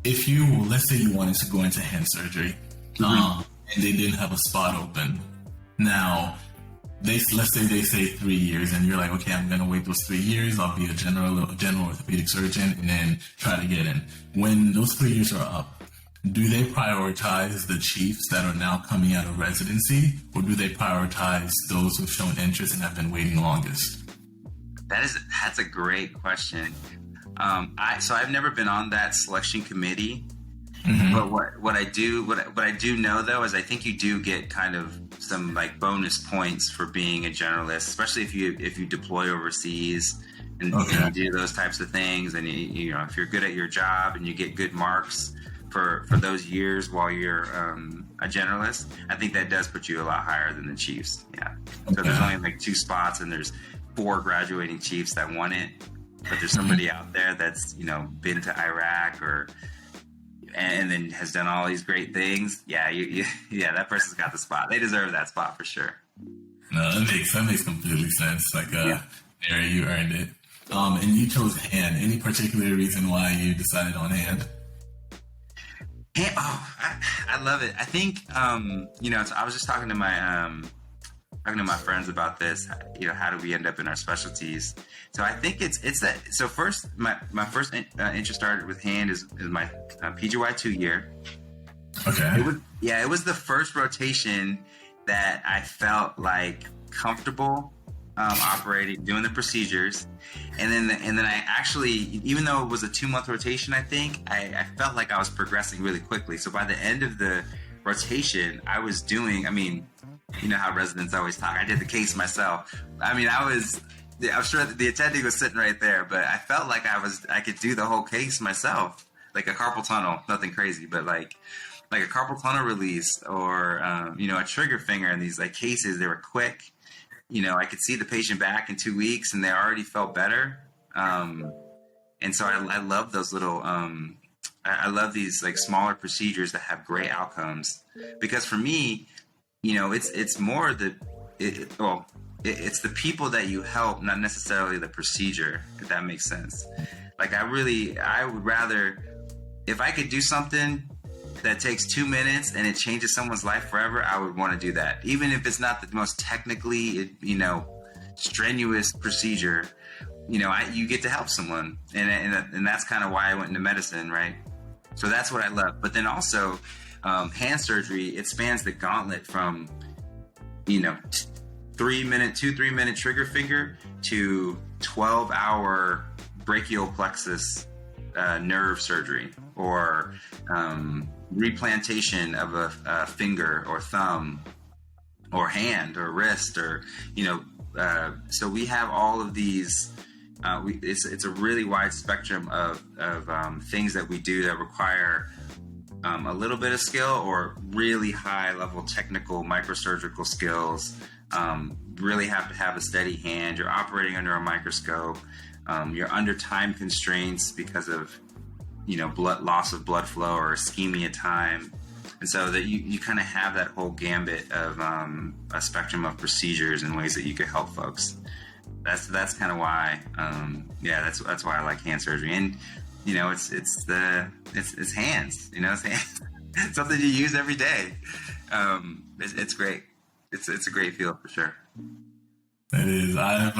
[SPEAKER 1] if let's say you wanted to go into hand surgery, and they didn't have a spot open. Now, let's say they say 3 years, and you're like, okay, I'm going to wait those 3 years. I'll be a general orthopedic surgeon and then try to get in. When those 3 years are up, do they prioritize the chiefs that are now coming out of residency, or do they prioritize those who've shown interest and have been waiting longest?
[SPEAKER 2] That's a great question. So I've never been on that selection committee. But what I do know though is I think you do get kind of some like bonus points for being a generalist, especially if you deploy overseas and you do those types of things, and if you're good at your job and you get good marks for those years while you're a generalist, I think that does put you a lot higher than the chiefs. Yeah. So there's only like 2 spots, and there's 4 graduating chiefs that want it, but there's somebody out there that's been to Iraq and then has done all these great things. Yeah, that person's got the spot. They deserve that spot for sure.
[SPEAKER 1] No, that makes completely sense. Like, Mary, you earned it. And you chose hand. Any particular reason why you decided on hand?
[SPEAKER 2] I love it. I think, I was just talking to my friends about this. How do we end up in our specialties? So I think it's that. So first, my first interest started with hand is my PGY 2 year.
[SPEAKER 1] Okay.
[SPEAKER 2] It was the first rotation that I felt like comfortable operating, doing the procedures, and then I actually, even though it was a 2-month rotation, I think I felt like I was progressing really quickly. So by the end of the rotation, I was doing. You know how residents always talk. I did the case myself. I'm sure that the attending was sitting right there, but I felt like I could do the whole case myself, like a carpal tunnel, nothing crazy, but like a carpal tunnel release or, a trigger finger in these like cases. They were quick. I could see the patient back in 2 weeks and they already felt better. And so I love those little, I love these like smaller procedures that have great outcomes, because for me, it's more it's the people that you help, not necessarily the procedure, if that makes sense. Like I would rather, if I could do something that takes 2 minutes and it changes someone's life forever, I would want to do that. Even if it's not the most technically, strenuous procedure, you get to help someone. And that's kind of why I went into medicine, right? So that's what I love. But then also, hand surgery, it spans the gauntlet from, 3 minute trigger finger to 12-hour brachial plexus nerve surgery, or replantation of a finger or thumb or hand or wrist, or so we have all of these. It's a really wide spectrum of things that we do that require a little bit of skill or really high level technical microsurgical skills. Really have to have a steady hand. You're operating under a microscope. You're under time constraints because of loss of blood flow or ischemia time, and so that you kind of have that whole gambit of a spectrum of procedures and ways that you could help folks. That's kind of why that's why I like hand surgery. And it's hands. It's hands. It's something you use every day. It's great. It's a great field for sure.
[SPEAKER 1] It is. I've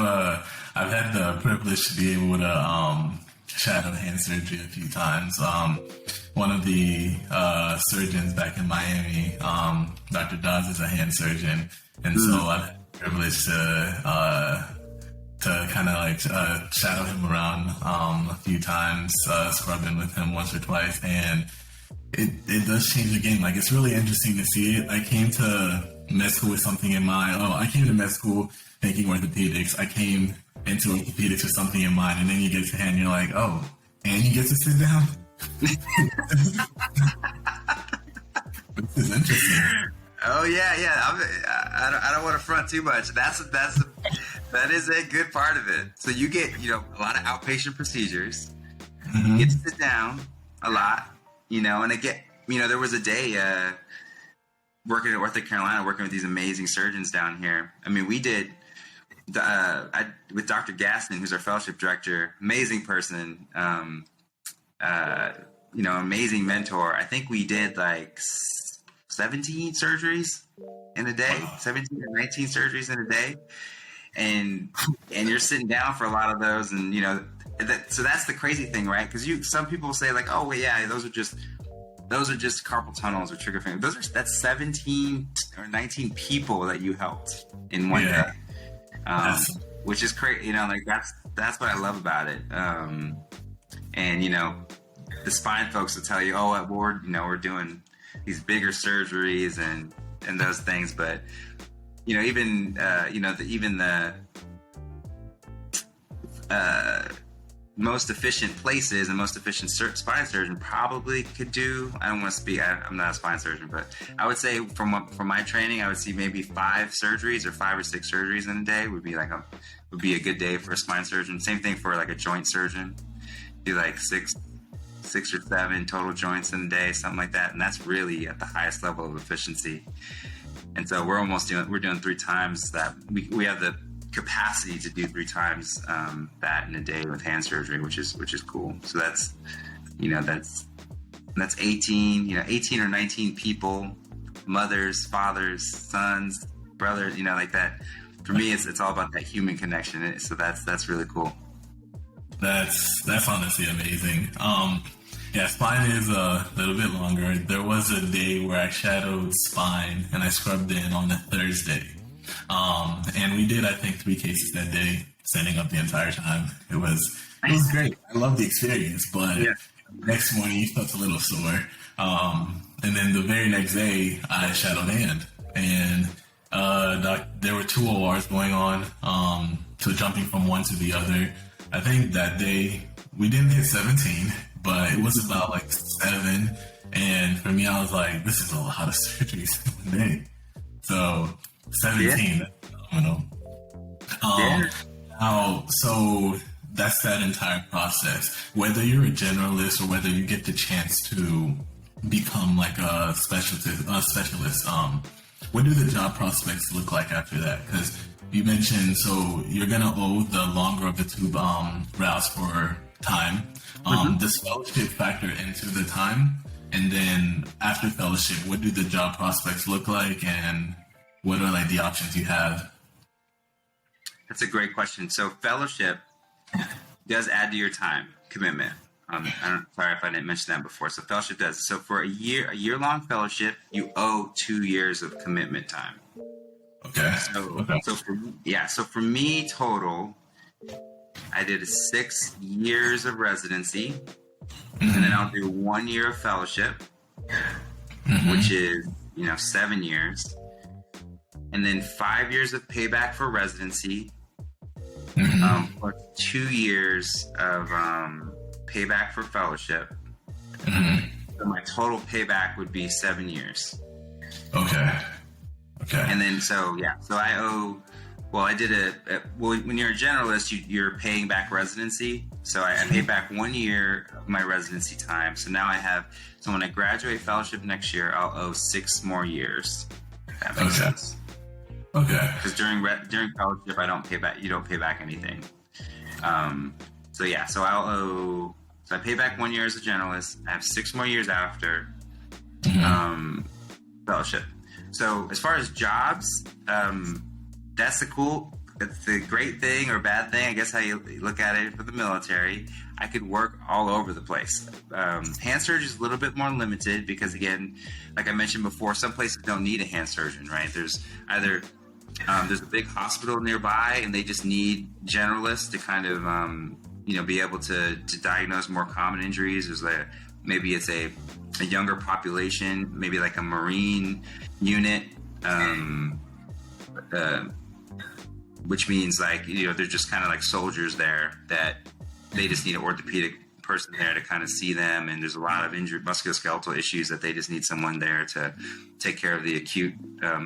[SPEAKER 1] had the privilege to be able to shadow hand surgery a few times. One of the surgeons back in Miami, Dr. Dawes, is a hand surgeon, and so I've had the privilege to kind of like shadow him around a few times, scrubbing with him once or twice, and it does change the game. Like, it's really interesting to see it. I came to med school with something in mind. I came to med school thinking orthopedics. I came into orthopedics with something in mind, and then you get to hand, you're like, oh, and you get to sit down? This is interesting.
[SPEAKER 2] Oh, yeah. I don't want to front too much. That is a good part of it. So you get, a lot of outpatient procedures.
[SPEAKER 1] Mm-hmm.
[SPEAKER 2] You get to sit down a lot, and again, there was a day working at Ortho Carolina, working with these amazing surgeons down here. I mean, we did with Dr. Gaston, who's our fellowship director, amazing person, amazing mentor. I think we did like 17 surgeries in a day, 17 or 19 surgeries in a day. And you're sitting down for a lot of those. And, so that's the crazy thing, right? Because some people say like, oh, well, yeah, those are just carpal tunnels or trigger fingers. That's 17 or 19 people that you helped in one day. Which is crazy, that's what I love about it. And the spine folks will tell you, oh, we're doing these bigger surgeries and those things, but even the most efficient places and most efficient spine surgeon probably could do. I don't want to speak. I'm not a spine surgeon, but I would say from my training, I would see maybe 5 surgeries or 5 or 6 surgeries in a day would be a good day for a spine surgeon. Same thing for like a joint surgeon. Do like 6 or 7 total joints in a day, something like that, and that's really at the highest level of efficiency. And so we're doing 3 times that. We have the capacity to do 3 times that in a day with hand surgery, which is cool. So that's 18 or 19 people, mothers, fathers, sons, brothers, like that. For me, it's all about that human connection. So that's really cool.
[SPEAKER 1] That's honestly amazing. Spine is a little bit longer. There was a day where I shadowed spine and I scrubbed in on a Thursday. And we did, I think, 3 cases that day, standing up the entire time. It was great. I love the experience, but next morning you felt a little sore. And then the very next day I shadowed hand, and there were 2 ORs going on, so jumping from one to the other. I think that day we didn't hit 17, but it was about like 7. And for me, I was like, this is a lot of surgeries in a day. So 17, that's phenomenal. So that's that entire process. Whether you're a generalist or whether you get the chance to become like a specialist, what do the job prospects look like after that? Because you mentioned, so you're going to owe the longer of the 2 routes for time. Does fellowship factor into the time? And then after fellowship, what do the job prospects look like, and what are like the options you have?
[SPEAKER 2] That's a great question. So fellowship does add to your time commitment. Sorry if I didn't mention that before. So fellowship does. So for a year-long fellowship, you owe 2 years of commitment time.
[SPEAKER 1] Okay.
[SPEAKER 2] So for me total, I did 6 years of residency, and then I'll do 1 year of fellowship, which is 7 years, and then 5 years of payback for residency, plus 2 years of payback for fellowship. So my total payback would be 7 years.
[SPEAKER 1] Okay.
[SPEAKER 2] And then so I owe. Well, I did when you're a generalist, you're paying back residency. So I paid back 1 year of my residency time. So now so when I graduate fellowship next year, I'll owe 6 more years. If that makes sense.
[SPEAKER 1] Okay.
[SPEAKER 2] Because during fellowship, you don't pay back anything. So I'll owe. So I pay back 1 year as a generalist. I have 6 more years after fellowship. So as far as jobs, that's the great thing or bad thing, I guess how you look at it for the military. I could work all over the place. Hand surgery is a little bit more limited because, again, like I mentioned before, some places don't need a hand surgeon, right? There's either there's a big hospital nearby and they just need generalists to kind of be able to diagnose more common injuries. There's maybe it's a younger population, maybe like a Marine unit, which means they're just kind of like soldiers there that they just need an orthopedic person there to kind of see them. And there's a lot of musculoskeletal issues that they just need someone there to take care of the acute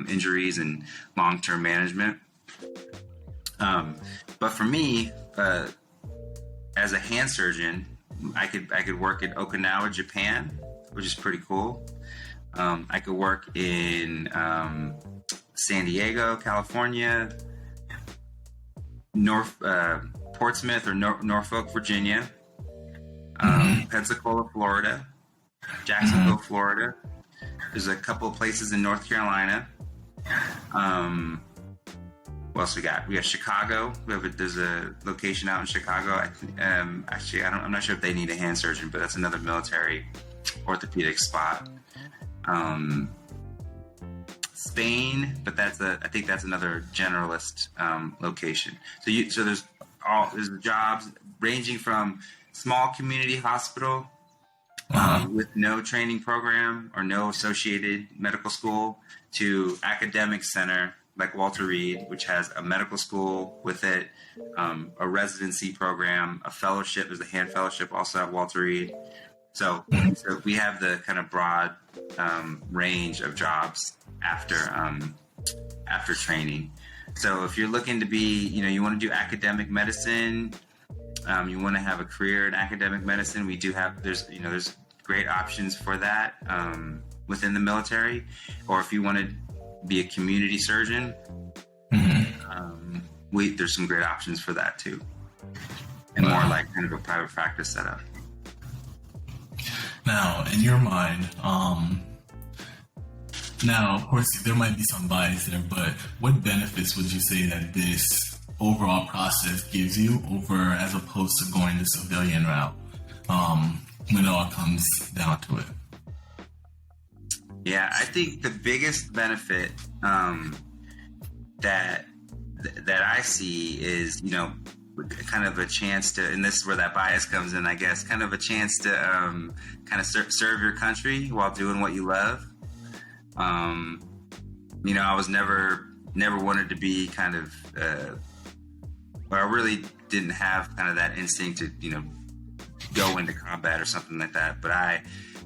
[SPEAKER 2] injuries and long-term management. But for me, as a hand surgeon, I could work in Okinawa, Japan, which is pretty cool. I could work in San Diego, California, Portsmouth or Norfolk, Virginia, Pensacola, Florida, Jacksonville, Florida. There's a couple of places in North Carolina. What else we got? We got Chicago. There's a location out in Chicago. Actually, I'm not sure if they need a hand surgeon, but that's another military orthopedic spot. Spain, but I think that's another generalist location. So there's jobs ranging from small community hospital with no training program or no associated medical school to academic center like Walter Reed, which has a medical school with it, a residency program, a fellowship. There's a hand fellowship also at Walter Reed. So we have the kind of broad range of jobs after training. So if you're looking to be, you want to do academic medicine, you want to have a career in academic medicine, there's great options for that within the military. Or if you want to be a community surgeon, there's some great options for that too, and more like kind of a private practice setup.
[SPEAKER 1] Now, in your mind, now of course there might be some bias there, but what benefits would you say that this overall process gives you as opposed to going the civilian route when it all comes down to it?
[SPEAKER 2] Yeah, I think the biggest benefit that I see is, kind of a chance to, and this is where that bias comes in, I guess, kind of a chance to kind of serve your country while doing what you love. I was never wanted to be kind of, I really didn't have kind of that instinct to, go into combat or something like that. But I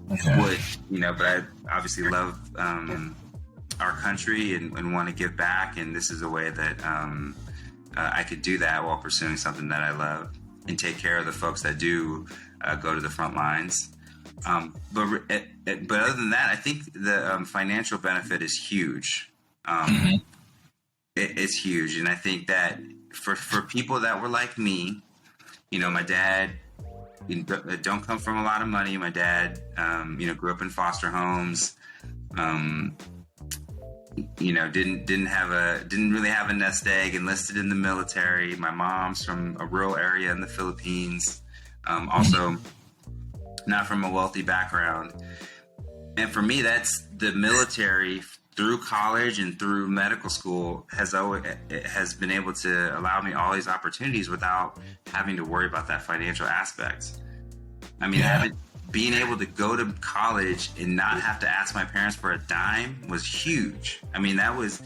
[SPEAKER 2] would, but I obviously love our country and want to give back. And this is a way that I could do that while pursuing something that I love and take care of the folks that do go to the front lines. But other than that, I think the financial benefit is huge. It's huge. And I think that for people that were like me, my dad, don't come from a lot of money. My dad, grew up in foster homes. Didn't really have a nest egg, enlisted in the military. My mom's from a rural area in the Philippines. Also not from a wealthy background. And for me, that's the military through college and through medical school has been able to allow me all these opportunities without having to worry about that financial aspect. I mean, being able to go to college and not have to ask my parents for a dime was huge. I mean, that was,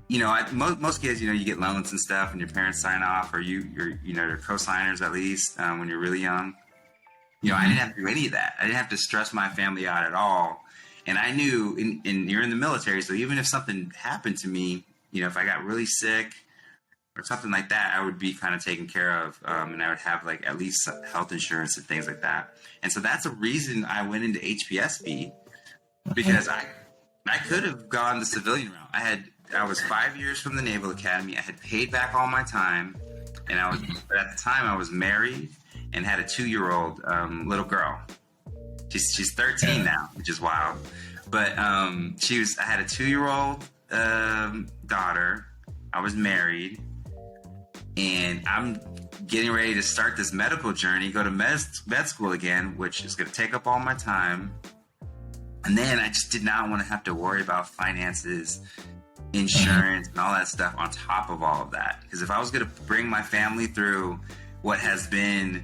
[SPEAKER 2] most kids, you get loans and stuff and your parents sign off, or you're co-signers at least when you're really young. I didn't have to do any of that. I didn't have to stress my family out at all. And I knew, and you're in the military, so even if something happened to me, if I got really sick or something like that, I would be kind of taken care of, and I would have like at least health insurance and things like that. And so that's a reason I went into HPSP, because I could have gone the civilian route. I was 5 years from the Naval Academy. I had paid back all my time, but at the time I was married and had a 2-year-old little girl. She's 13 now, which is wild. But I had a 2-year-old daughter. I was married, and I'm getting ready to start this medical journey, go to med school again, which is going to take up all my time. And then I just did not want to have to worry about finances, insurance, and all that stuff on top of all of that. Because if I was going to bring my family through what has been,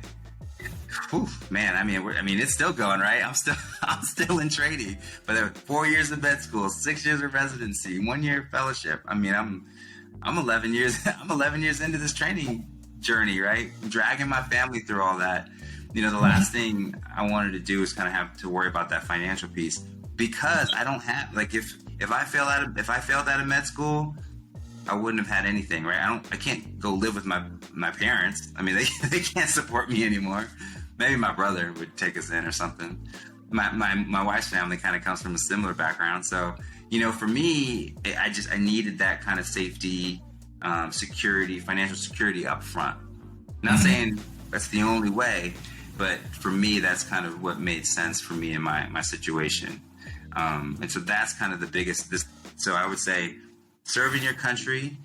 [SPEAKER 2] man, I mean, it's still going, right? I'm still in training, but there were 4 years of med school, 6 years of residency, 1 year fellowship. I mean, I'm 11 years into this training journey, right? Dragging my family through all that. the last thing I wanted to do is kind of have to worry about that financial piece, because I don't have, like, if I failed out of med school, I wouldn't have had anything, right? I can't go live with my parents. I mean, they can't support me anymore. Maybe my brother would take us in or something. My wife's family kind of comes from a similar background. So, for me, I needed that kind of safety, security, financial security up front. Not saying that's the only way, but for me, that's kind of what made sense for me in my situation. And so that's kind of the biggest, so I would say serving your country,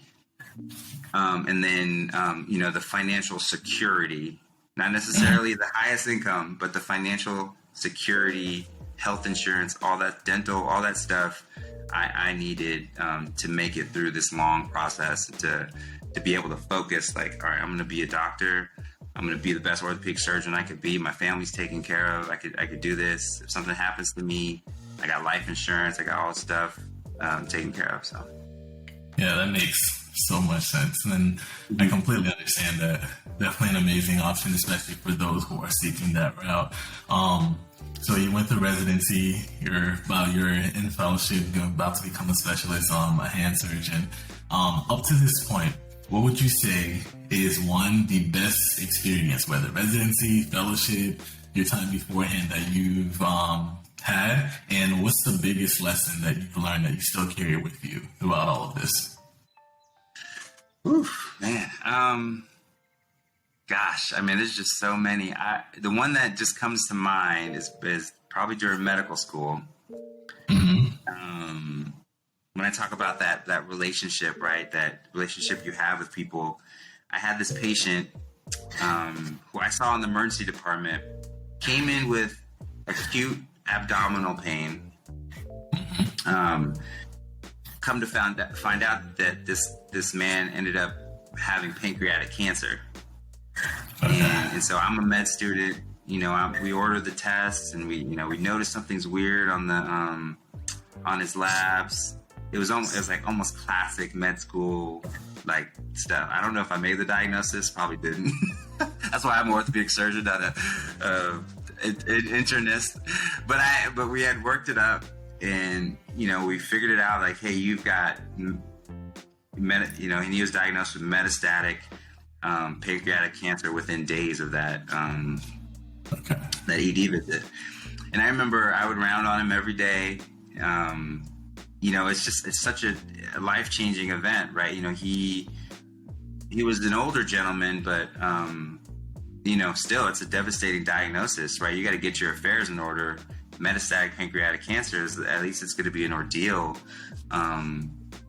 [SPEAKER 2] and then, the financial security, not necessarily the highest income, but the financial security, health insurance, all that, dental, all that stuff I needed to make it through this long process, to be able to focus, like, all right, I'm going to be a doctor. I'm going to be the best orthopedic surgeon I could be. My family's taken care of. I could do this. If something happens to me, I got life insurance. I got all this stuff taken care of. So, yeah,
[SPEAKER 1] that makes so much sense. And I completely understand that. Definitely an amazing option, especially for those who are seeking that route. So you went through residency, you're in fellowship, you're about to become a specialist, a hand surgeon. Up to this point, what would you say is the best experience, whether residency, fellowship, your time beforehand, that you've had, and what's the biggest lesson that you've learned that you still carry with you throughout all of this?
[SPEAKER 2] Oof, man. Gosh, I mean, there's just so many. The one that just comes to mind is probably during medical school. Mm-hmm. When I talk about that relationship, right? That relationship you have with people. I had this patient who I saw in the emergency department, came in with acute abdominal pain. Come to find out that this man ended up having pancreatic cancer. And so I'm a med student, we order the tests, and we notice something's weird on his labs. It was like almost classic med school like stuff. I don't know if I made the diagnosis, probably didn't. That's why I'm an orthopedic surgeon, not an internist. But we had worked it up, and we figured it out. Like, hey, you've got, and he was diagnosed with metastatic pancreatic cancer within days of that ED visit. And I remember I would round on him every day. It's such a life-changing event, right? He was an older gentleman, but still, it's a devastating diagnosis, right? You got to get your affairs in order. Metastatic pancreatic cancer is, at least it's going to be an ordeal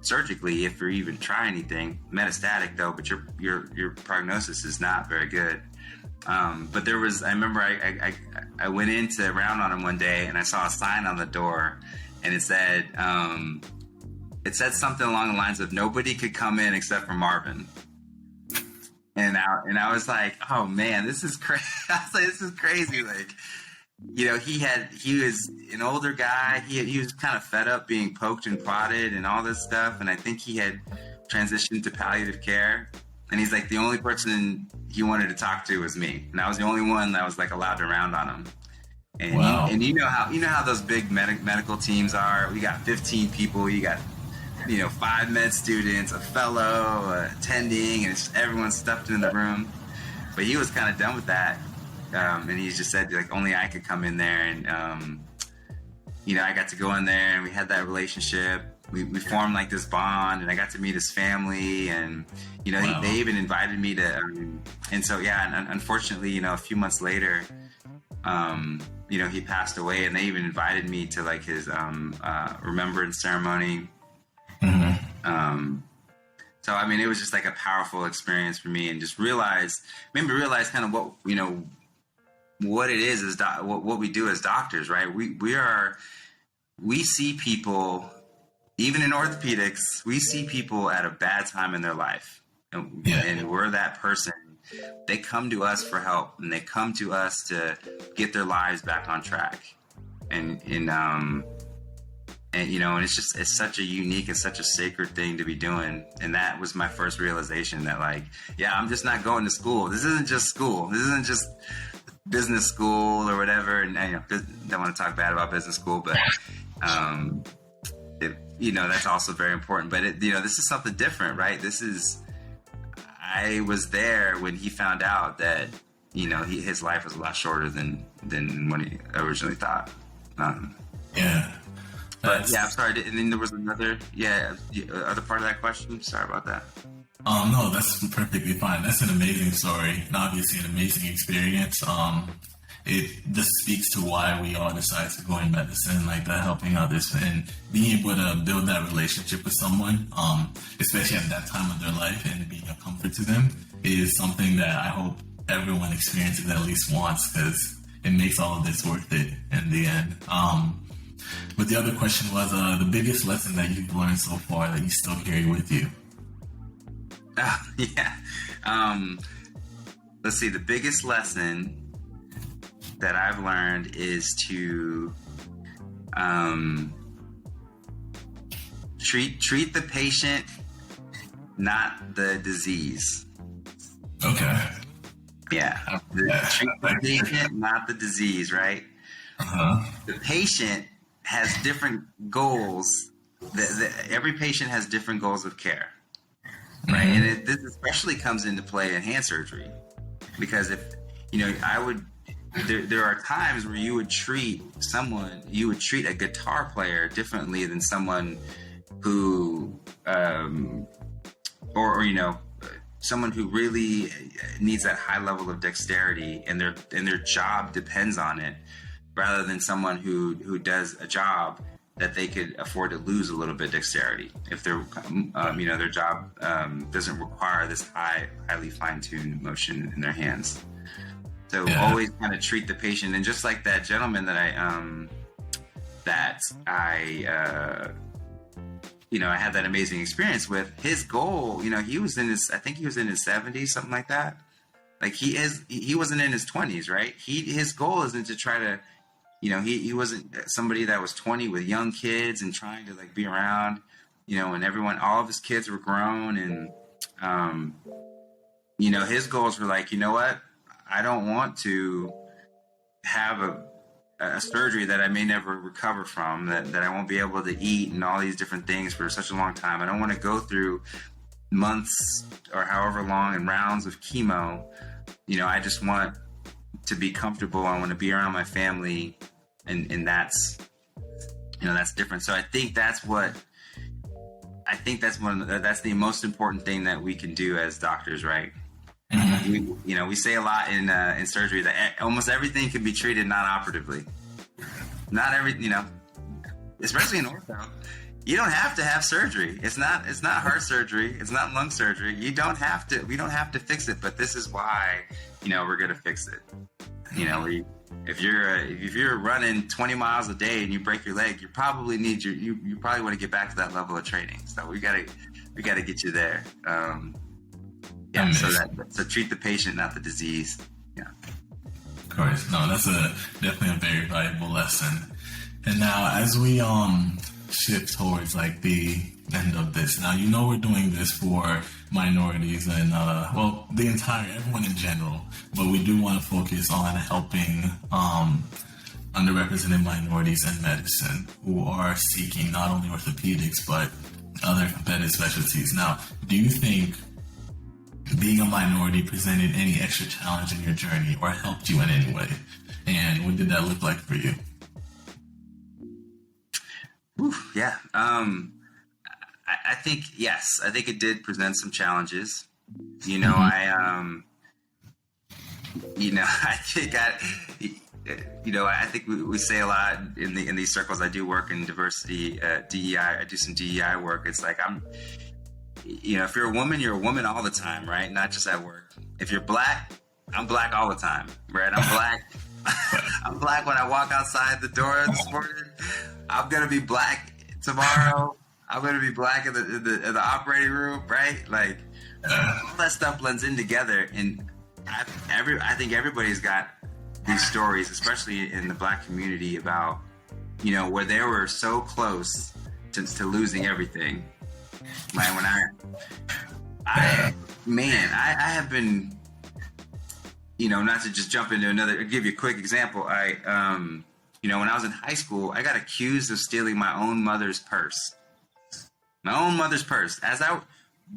[SPEAKER 2] surgically, if you even try anything. Metastatic though, but your prognosis is not very good. But I remember I went in to round on him one day, and I saw a sign on the door, and it said something along the lines of, nobody could come in except for Marvin. And I was like, oh man, this is crazy. I was like, this is crazy. Like, he was an older guy. He was kind of fed up being poked and prodded and all this stuff. And I think he had transitioned to palliative care. And he's like, the only person he wanted to talk to was me. And I was the only one that was like allowed to round on him. And
[SPEAKER 1] wow.
[SPEAKER 2] You know how those big medical teams are. We got 15 people. You got 5 med students, a fellow, attending, and it's everyone's stuffed in the room. But he was kind of done with that. And he just said, like, only I could come in there. And, I got to go in there, and we had that relationship. We formed like this bond, and I got to meet his family. And, wow. They even invited me to, and so, yeah, and unfortunately, a few months later, he passed away, and they even invited me to like his remembrance ceremony. Mm-hmm. So, I mean, it was just like a powerful experience for me, and just made me realize kind of what it is what we do as doctors, right? We see people, even in orthopedics, we see people at a bad time in their life, and we're that person. They come to us for help, and they come to us to get their lives back on track. And it's such a unique and such a sacred thing to be doing. And that was my first realization that, like, yeah, I'm just not going to school. This isn't just school. This isn't just business school or whatever, and don't want to talk bad about business school, but that's also very important. But this is something different, right? I was there when he found out that his life was a lot shorter than what he originally thought.
[SPEAKER 1] Yeah.
[SPEAKER 2] But yeah, I'm sorry. And then there was another other part of that question. Sorry about that.
[SPEAKER 1] No, that's perfectly fine. That's an amazing story and obviously an amazing experience. It just speaks to why we all decide to go in medicine, like that, helping others and being able to build that relationship with someone, especially at that time of their life, and being a comfort to them is something that I hope everyone experiences at least once, because it makes all of this worth it in the end. But the other question was the biggest lesson that you've learned so far that you still carry with you.
[SPEAKER 2] Let's see. The biggest lesson that I've learned is to treat the patient, not the disease.
[SPEAKER 1] Okay.
[SPEAKER 2] Yeah. Treat the patient, not the disease, right?
[SPEAKER 1] Uh-huh.
[SPEAKER 2] The patient has different goals. Every patient has different goals of care. Right,
[SPEAKER 1] Mm-hmm.
[SPEAKER 2] and this especially comes into play in hand surgery, because if there are times where you would treat a guitar player differently than someone who, someone who really needs that high level of dexterity and their job depends on it, rather than someone who does a job that they could afford to lose a little bit of dexterity if their job doesn't require this highly fine-tuned motion in their hands. So always kind of treat the patient, and just like that gentleman that I had that amazing experience with. His goal, he was in his 70s, something like that. Like he wasn't in his 20s, right? His goal isn't to try to. He wasn't somebody that was 20 with young kids and trying to like be around, and all of his kids were grown, and his goals were like, what, I don't want to have a surgery that I may never recover from, that I won't be able to eat and all these different things for such a long time. I don't want to go through months or however long and rounds of chemo. I just want to be comfortable. I want to be around my family, and that's different. So I think that's the most important thing that we can do as doctors, right? Mm-hmm. We say a lot in surgery that almost everything can be treated non-operatively. Not especially in ortho. You don't have to have surgery. It's not heart surgery. It's not lung surgery. We don't have to fix it, but this is why, we're going to fix it. If you're running 20 miles a day and you break your leg, you probably want to get back to that level of training. So we got to get you there. So treat the patient, not the disease. Yeah.
[SPEAKER 1] Of course. No, that's definitely a very valuable lesson. And now as we shift towards like the end of this, now we're doing this for minorities and everyone in general, but we do want to focus on helping underrepresented minorities in medicine who are seeking not only orthopedics but other competitive specialties. Now, do you think being a minority presented any extra challenge in your journey or helped you in any way? And what did that look like for you?
[SPEAKER 2] Yeah. I think, yes, I think it did present some challenges. I think we say a lot in these circles. I do work in diversity, DEI. I do some DEI work. It's like if you're a woman all the time, right? Not just at work. If you're black, I'm black all the time, right? I'm black. I'm black when I walk outside the door this morning. I'm gonna be black tomorrow. I'm gonna be black in the operating room, right? Like all that stuff blends in together, and I think everybody's got these stories, especially in the black community, about where they were so close to losing everything. Like when I have been not to just jump into another, give you a quick example. When I was in high school, I got accused of stealing my own mother's purse. My own mother's purse. As I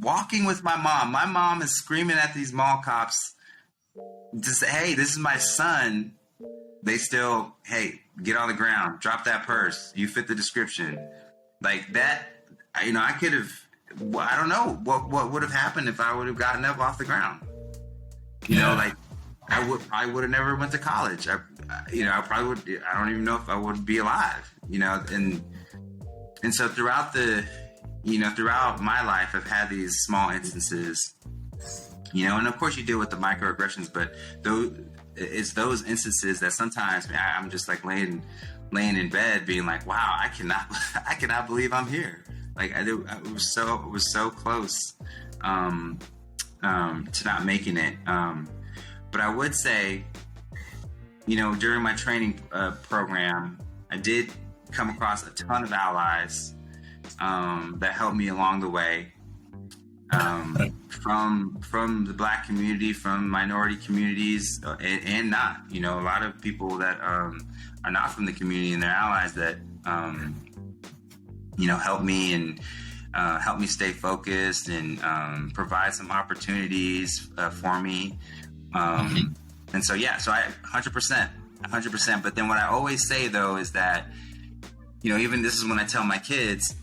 [SPEAKER 2] walking with my mom is screaming at these mall cops to say, hey, this is my son. They still, hey, get on the ground, drop that purse. You fit the description. Like that, I could have, I don't know what would have happened if I would have gotten up off the ground. I would have never went to college. I probably would. I don't even know if I would be alive. And so throughout throughout my life, I've had these small instances. And of course you deal with the microaggressions, but it's those instances that sometimes I'm just like laying in bed, being like, wow, I cannot believe I'm here. Like it was so close to not making it. But I would say, during my training program, I did come across a ton of allies that helped me along the way, from the Black community, from minority communities, and not. A lot of people that are not from the community and they're allies that help me and help me stay focused and provide some opportunities for me. And so, so I 100%. But then what I always say though is that, even this is when I tell my kids,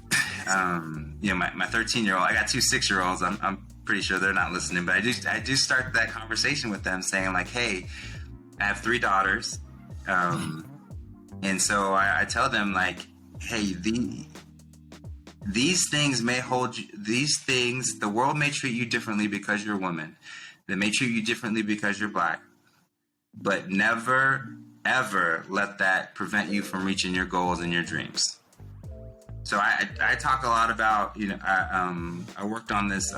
[SPEAKER 2] my 13-year-old, I got two 6-year-olds. I'm pretty sure they're not listening, but I do start that conversation with them saying like, hey, I have 3 daughters. And so I tell them like, hey, these things may hold you, the world may treat you differently because you're a woman. They may treat you differently because you're Black, but never, ever let that prevent you from reaching your goals and your dreams. So I talk a lot about, I worked on this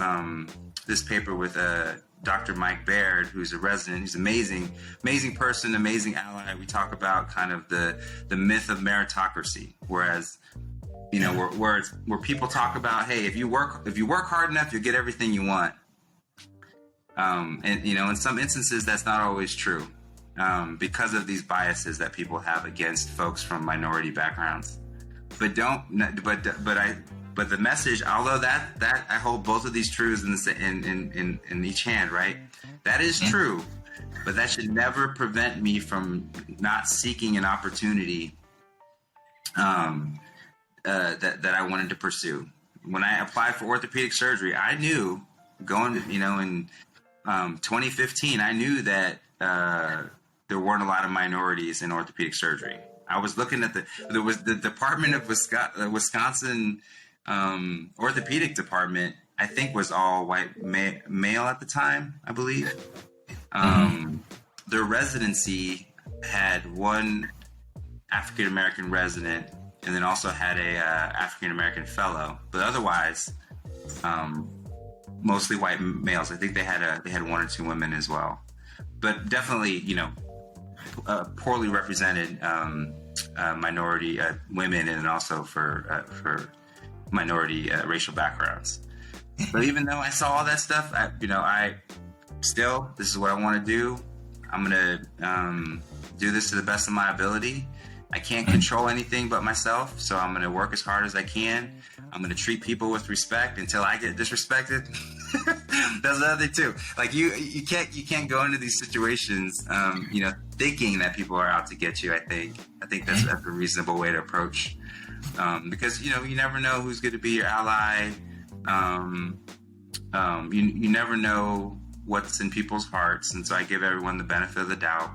[SPEAKER 2] paper with Dr. Mike Baird, who's a resident. He's amazing person, amazing ally. We talk about kind of the myth of meritocracy, whereas, where people talk about, hey, if you work hard enough, you'll get everything you want. And in some instances, that's not always true, because of these biases that people have against folks from minority backgrounds. But the message, although that I hold both of these truths in each hand, right? That is true, but that should never prevent me from not seeking an opportunity that I wanted to pursue. When I applied for orthopedic surgery, I knew in 2015, I knew that there weren't a lot of minorities in orthopedic surgery. I was looking at there was the Department of Wisconsin orthopedic department, I think was all white male at the time, I believe. Their residency had one African-American resident and then also had a African-American fellow, but otherwise, mostly white males. I think they had 1 or 2 women as well, but definitely, poorly represented minority women, and also for minority racial backgrounds. But even though I saw all that stuff, I still, this is what I want to do. I'm gonna do this to the best of my ability. I can't control anything but myself, so I'm gonna work as hard as I can. I'm gonna treat people with respect until I get disrespected. That's the other thing too. Like you can't go into these situations, thinking that people are out to get you. I think that's a reasonable way to approach, because you never know who's going to be your ally. You never know what's in people's hearts, and so I give everyone the benefit of the doubt.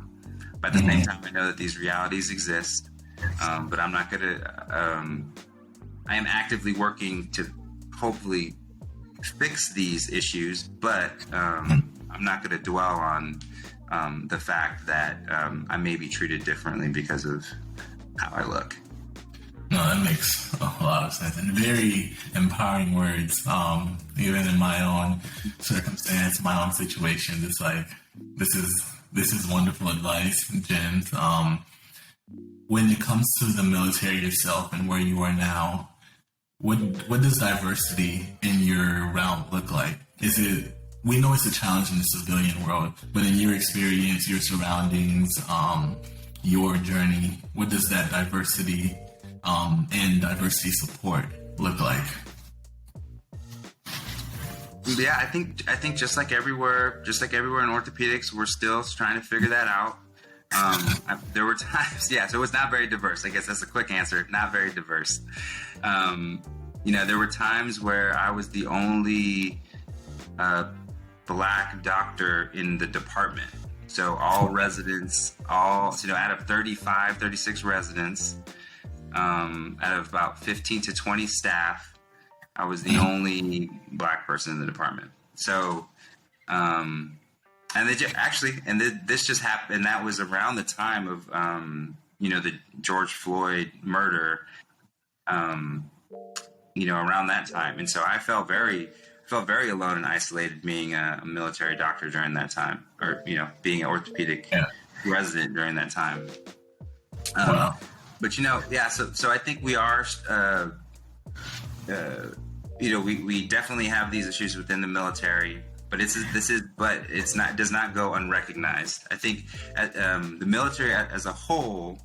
[SPEAKER 2] But at the same time, I know that these realities exist, but I'm not going to. I am actively working to hopefully fix these issues, but I'm not going to dwell on the fact that I may be treated differently because of how I look.
[SPEAKER 1] No, that makes a lot of sense, and very empowering words. Even in my own circumstance, my own situation, it's like this is wonderful advice, gems. When it comes to the military yourself and where you are now, what does diversity in your realm look like? Is it we know it's a challenge in the civilian world, but in your experience, your surroundings, your journey, what does that diversity and diversity support look like?
[SPEAKER 2] Yeah, I think just like everywhere in orthopedics, we're still trying to figure that out. There were times, so it was not very diverse. I guess that's a quick answer. Not very diverse. There were times where I was the only Black doctor in the department. So all residents, out of 35, 36 residents, out of about 15 to 20 staff, I was the only Black person in the department. So, this just happened, and that was around the time of, the George Floyd murder, around that time. And so I felt very alone and isolated being a military doctor during that time, or, being an orthopedic resident during that time.
[SPEAKER 1] Wow.
[SPEAKER 2] But, so I think we are, we definitely have these issues within the military, but it does not go unrecognized. I think the military as a whole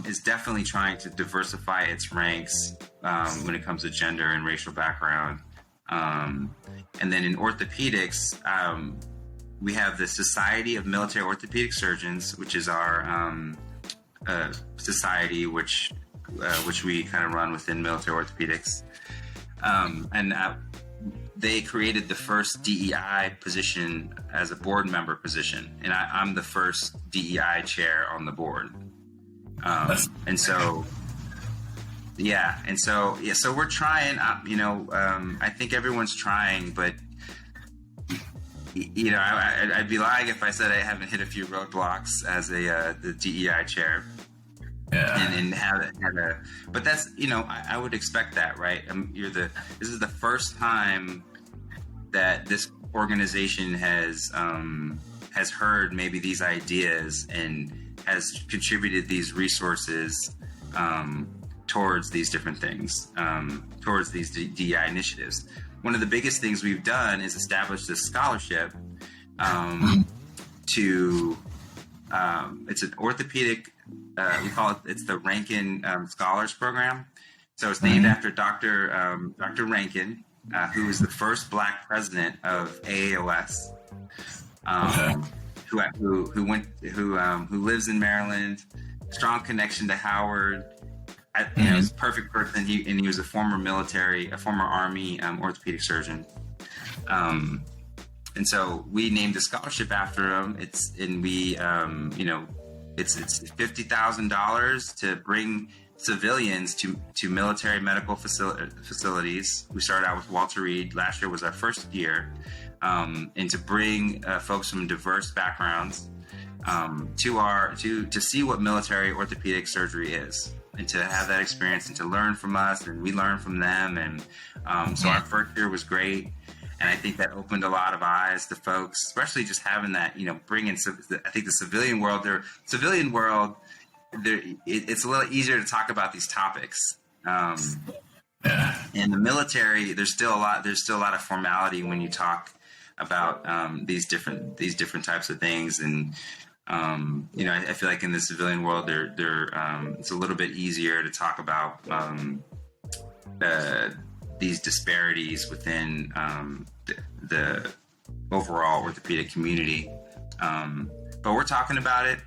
[SPEAKER 2] is definitely trying to diversify its ranks when it comes to gender and racial background. And then in orthopedics, we have the Society of Military Orthopedic Surgeons, which is our society, which we kind of run within military orthopedics. They created the first DEI position as a board member position, and I'm the first DEI chair on the board. So we're trying. I think everyone's trying, but I'd be lying if I said I haven't hit a few roadblocks as the DEI chair.
[SPEAKER 1] Yeah.
[SPEAKER 2] And but that's, I would expect that, right? This is the first time that this organization has heard maybe these ideas and has contributed these resources towards these different things, towards these DEI initiatives. One of the biggest things we've done is establish this scholarship to it's an orthopedic. We call it's the Rankin Scholars Program. So it's named after Dr. Rankin, who was the first Black president of AAOS, who lives in Maryland. Strong connection to Howard. He's a perfect person. He was a former Army orthopedic surgeon. And so we named the scholarship after him. It's $50,000 to bring civilians to military medical facilities. We started out with Walter Reed. Last year was our first year, and to bring folks from diverse backgrounds to see what military orthopedic surgery is, and to have that experience and to learn from us, and we learn from them. And so our first year was great. And I think that opened a lot of eyes to folks, especially just having that, bringing, I think the civilian world, it's a little easier to talk about these topics. In the military, there's still a lot of formality when you talk about these different types of things. And, I feel like in the civilian world, it's a little bit easier to talk about these disparities within the overall orthopedic community. But we're talking about it.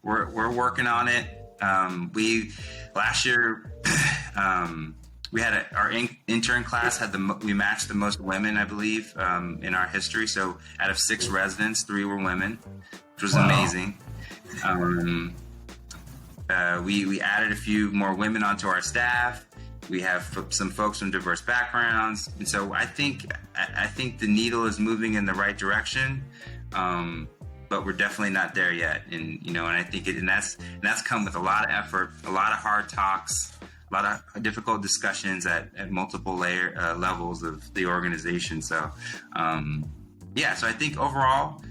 [SPEAKER 2] We're working on it. Last year, we had our intern class we matched the most women, I believe, in our history. So out of 6 residents, 3 were women, which was amazing. We added a few more women onto our staff. We have some folks from diverse backgrounds, and so I think the needle is moving in the right direction, but we're definitely not there yet. And and I think that's come with a lot of effort, a lot of hard talks, a lot of difficult discussions at multiple levels of the organization. So so I think overall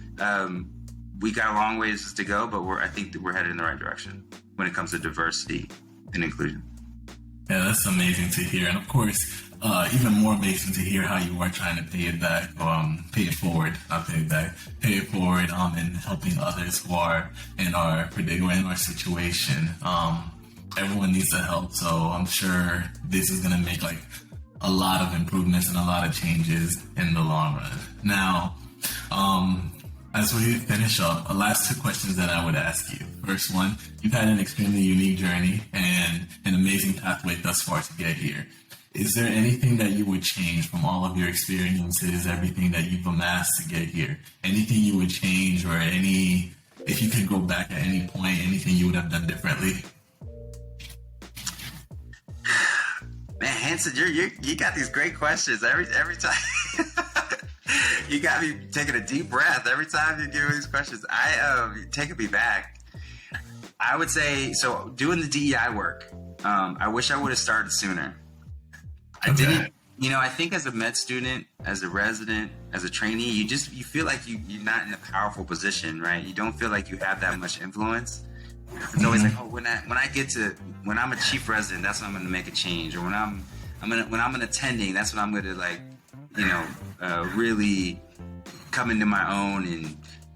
[SPEAKER 2] we got a long ways to go, but I think that we're headed in the right direction when it comes to diversity and inclusion.
[SPEAKER 1] Yeah, that's amazing to hear. And of course, even more amazing to hear how you are trying to pay it back, pay it forward, not pay it back, pay it forward, and helping others who are in our predicament, in our situation. Everyone needs the help. So I'm sure this is going to make like a lot of improvements and a lot of changes in the long run. Now, as we finish up, the last two questions that I would ask you. First one, you've had an extremely unique journey and an amazing pathway thus far to get here. Is there anything that you would change from all of your experiences, everything that you've amassed to get here? Anything you would change, or if you could go back at any point, anything you would have done differently?
[SPEAKER 2] Man, Hanson, you got these great questions every time. You got me taking a deep breath every time you give me these questions. Taking me back. I would say, so doing the DEI work, I wish I would have started sooner. I didn't, I think as a med student, as a resident, as a trainee, you feel like you're not in a powerful position, right? You don't feel like you have that much influence. It's always like, when I'm a chief resident, that's when I'm going to make a change. Or when I'm an attending, that's when I'm going to really come into my own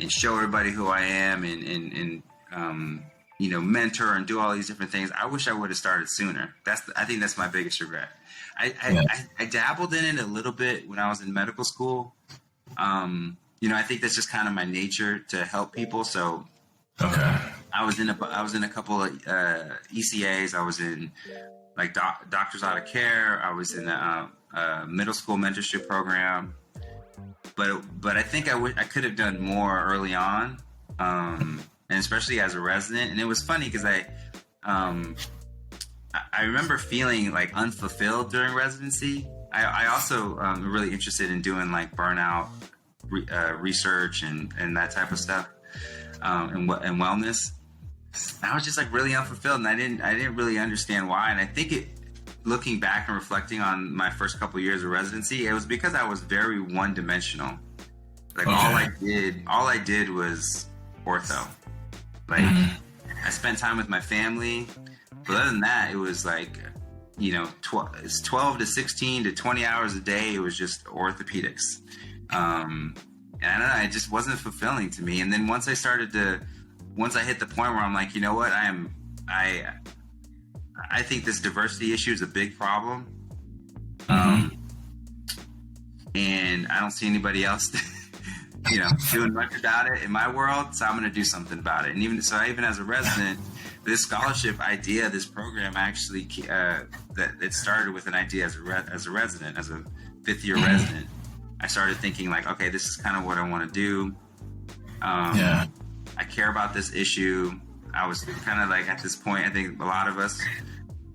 [SPEAKER 2] and show everybody who I am and mentor and do all these different things. I wish I would have started sooner. I think that's my biggest regret. I dabbled in it a little bit when I was in medical school. I think that's just kind of my nature to help people. So
[SPEAKER 1] Okay.
[SPEAKER 2] I was in a couple of ECAs. I was in like Doctors Out of Care. I was in a middle school mentorship program. But I think I could have done more early on, and especially as a resident. And it was funny because I remember feeling like unfulfilled during residency. I also am really interested in doing like burnout research and that type of stuff, and wellness. I was just like really unfulfilled, and I didn't really understand why. And I think looking back and reflecting on my first couple of years of residency, it was because I was very one-dimensional. Like all I did was ortho. Like I spent time with my family, but other than that, it was like, it's 12 to 16 to 20 hours a day. It was just orthopedics. And I don't know, it just wasn't fulfilling to me. And then once I hit the point where I'm like, you know what, I think this diversity issue is a big problem. And I don't see anybody else, doing much about it in my world. So I'm going to do something about it. And even as a resident, this scholarship idea, this program actually, it started with an idea as a resident, as a fifth year resident. I started thinking like, okay, this is kind of what I want to do. I care about this issue. I was kind of like at this point, I think a lot of us,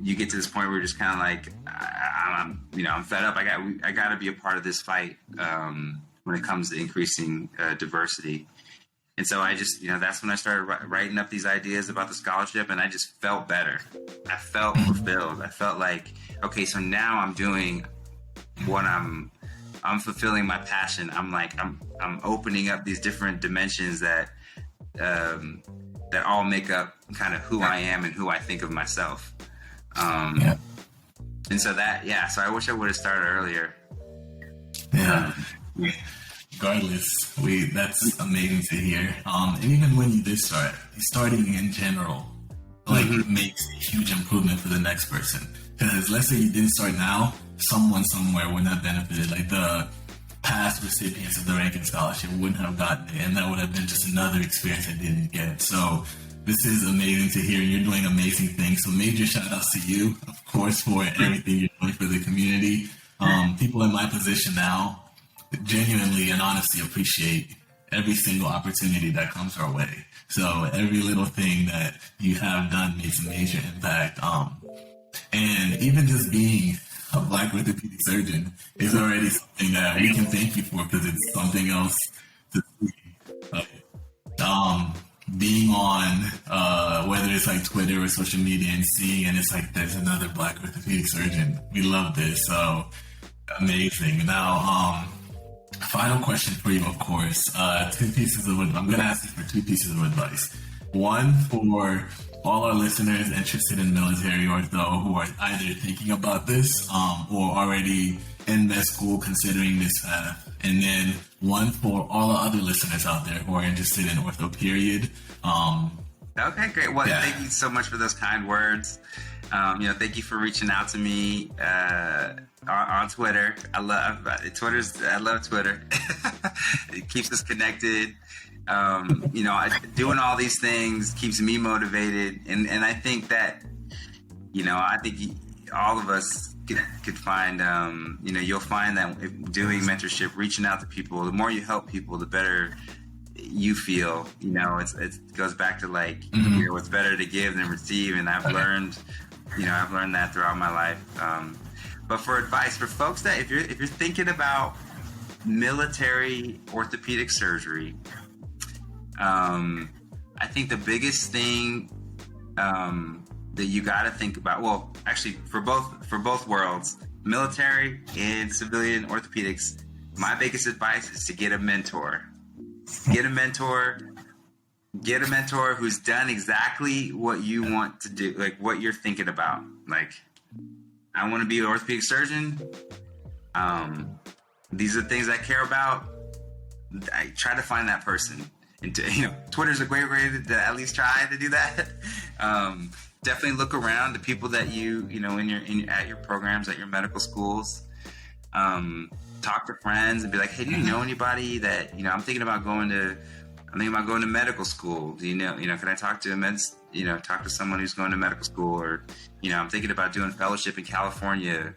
[SPEAKER 2] you get to this point where you're just kind of like, I'm fed up. I got to be a part of this fight when it comes to increasing diversity. And so I just, that's when I started writing up these ideas about the scholarship, and I just felt better. I felt fulfilled. I felt like, okay, so now I'm doing what I'm fulfilling my passion. I'm opening up these different dimensions that all make up kind of who I am and who I think of myself. And so so I wish I would have started earlier.
[SPEAKER 1] Regardless, that's amazing to hear. And even when you did start, starting in general, makes a huge improvement for the next person. Because let's say you didn't start now, someone somewhere would not benefited. Like the past recipients of the Rankin Scholarship wouldn't have gotten it, and that would have been just another experience I didn't get. So this is amazing to hear. You're doing amazing things. So major shout outs to you, of course, for everything you're doing for the community. People in my position now genuinely and honestly appreciate every single opportunity that comes our way. So every little thing that you have done makes a major impact. And even just being a Black orthopedic surgeon is already something that we can thank you for, because it's something else to see. Being on whether it's like Twitter or social media and seeing, and it's like there's another Black orthopedic surgeon. We love this. So amazing. Now, final question for you, of course. I'm going to ask you for two pieces of advice. One for all our listeners interested in military ortho who are either thinking about this or already in med school considering this path. And then one for all the other listeners out there who are interested in ortho period.
[SPEAKER 2] Okay, great. Well, thank you so much for those kind words. Thank you for reaching out to me on Twitter. I love Twitter. It keeps us connected. Doing all these things keeps me motivated, and I think that, all of us could find, you'll find that if doing mentorship, reaching out to people, the more you help people, the better you feel. It goes back to like, it's better to give than receive, and I've learned that throughout my life. But for advice for folks that if you're thinking about military orthopedic surgery, I think the biggest thing that you got to think about, well, actually for both worlds, military and civilian orthopedics, my biggest advice is to get a mentor. Get a mentor who's done exactly what you want to do, like what you're thinking about. Like, I want to be an orthopedic surgeon. These are the things I care about. I try to find that person. And Twitter's a great way to at least try to do that. Definitely look around the people that at your programs, at your medical schools. Talk to friends and be like, hey, do you know anybody that, I'm thinking about going to medical school. Do can I talk to talk to someone who's going to medical school, or, I'm thinking about doing fellowship in California.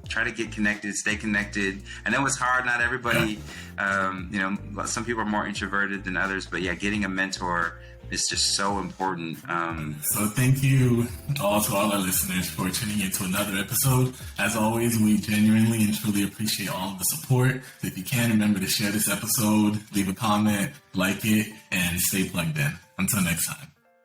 [SPEAKER 2] Try to get connected, stay connected. I know it's hard. Not everybody, some people are more introverted than others, but yeah, getting a mentor is just so important.
[SPEAKER 1] So thank you to all our listeners for tuning into another episode. As always, we genuinely and truly appreciate all of the support. So if you can, remember to share this episode, leave a comment, like it, and stay plugged in. Until next time.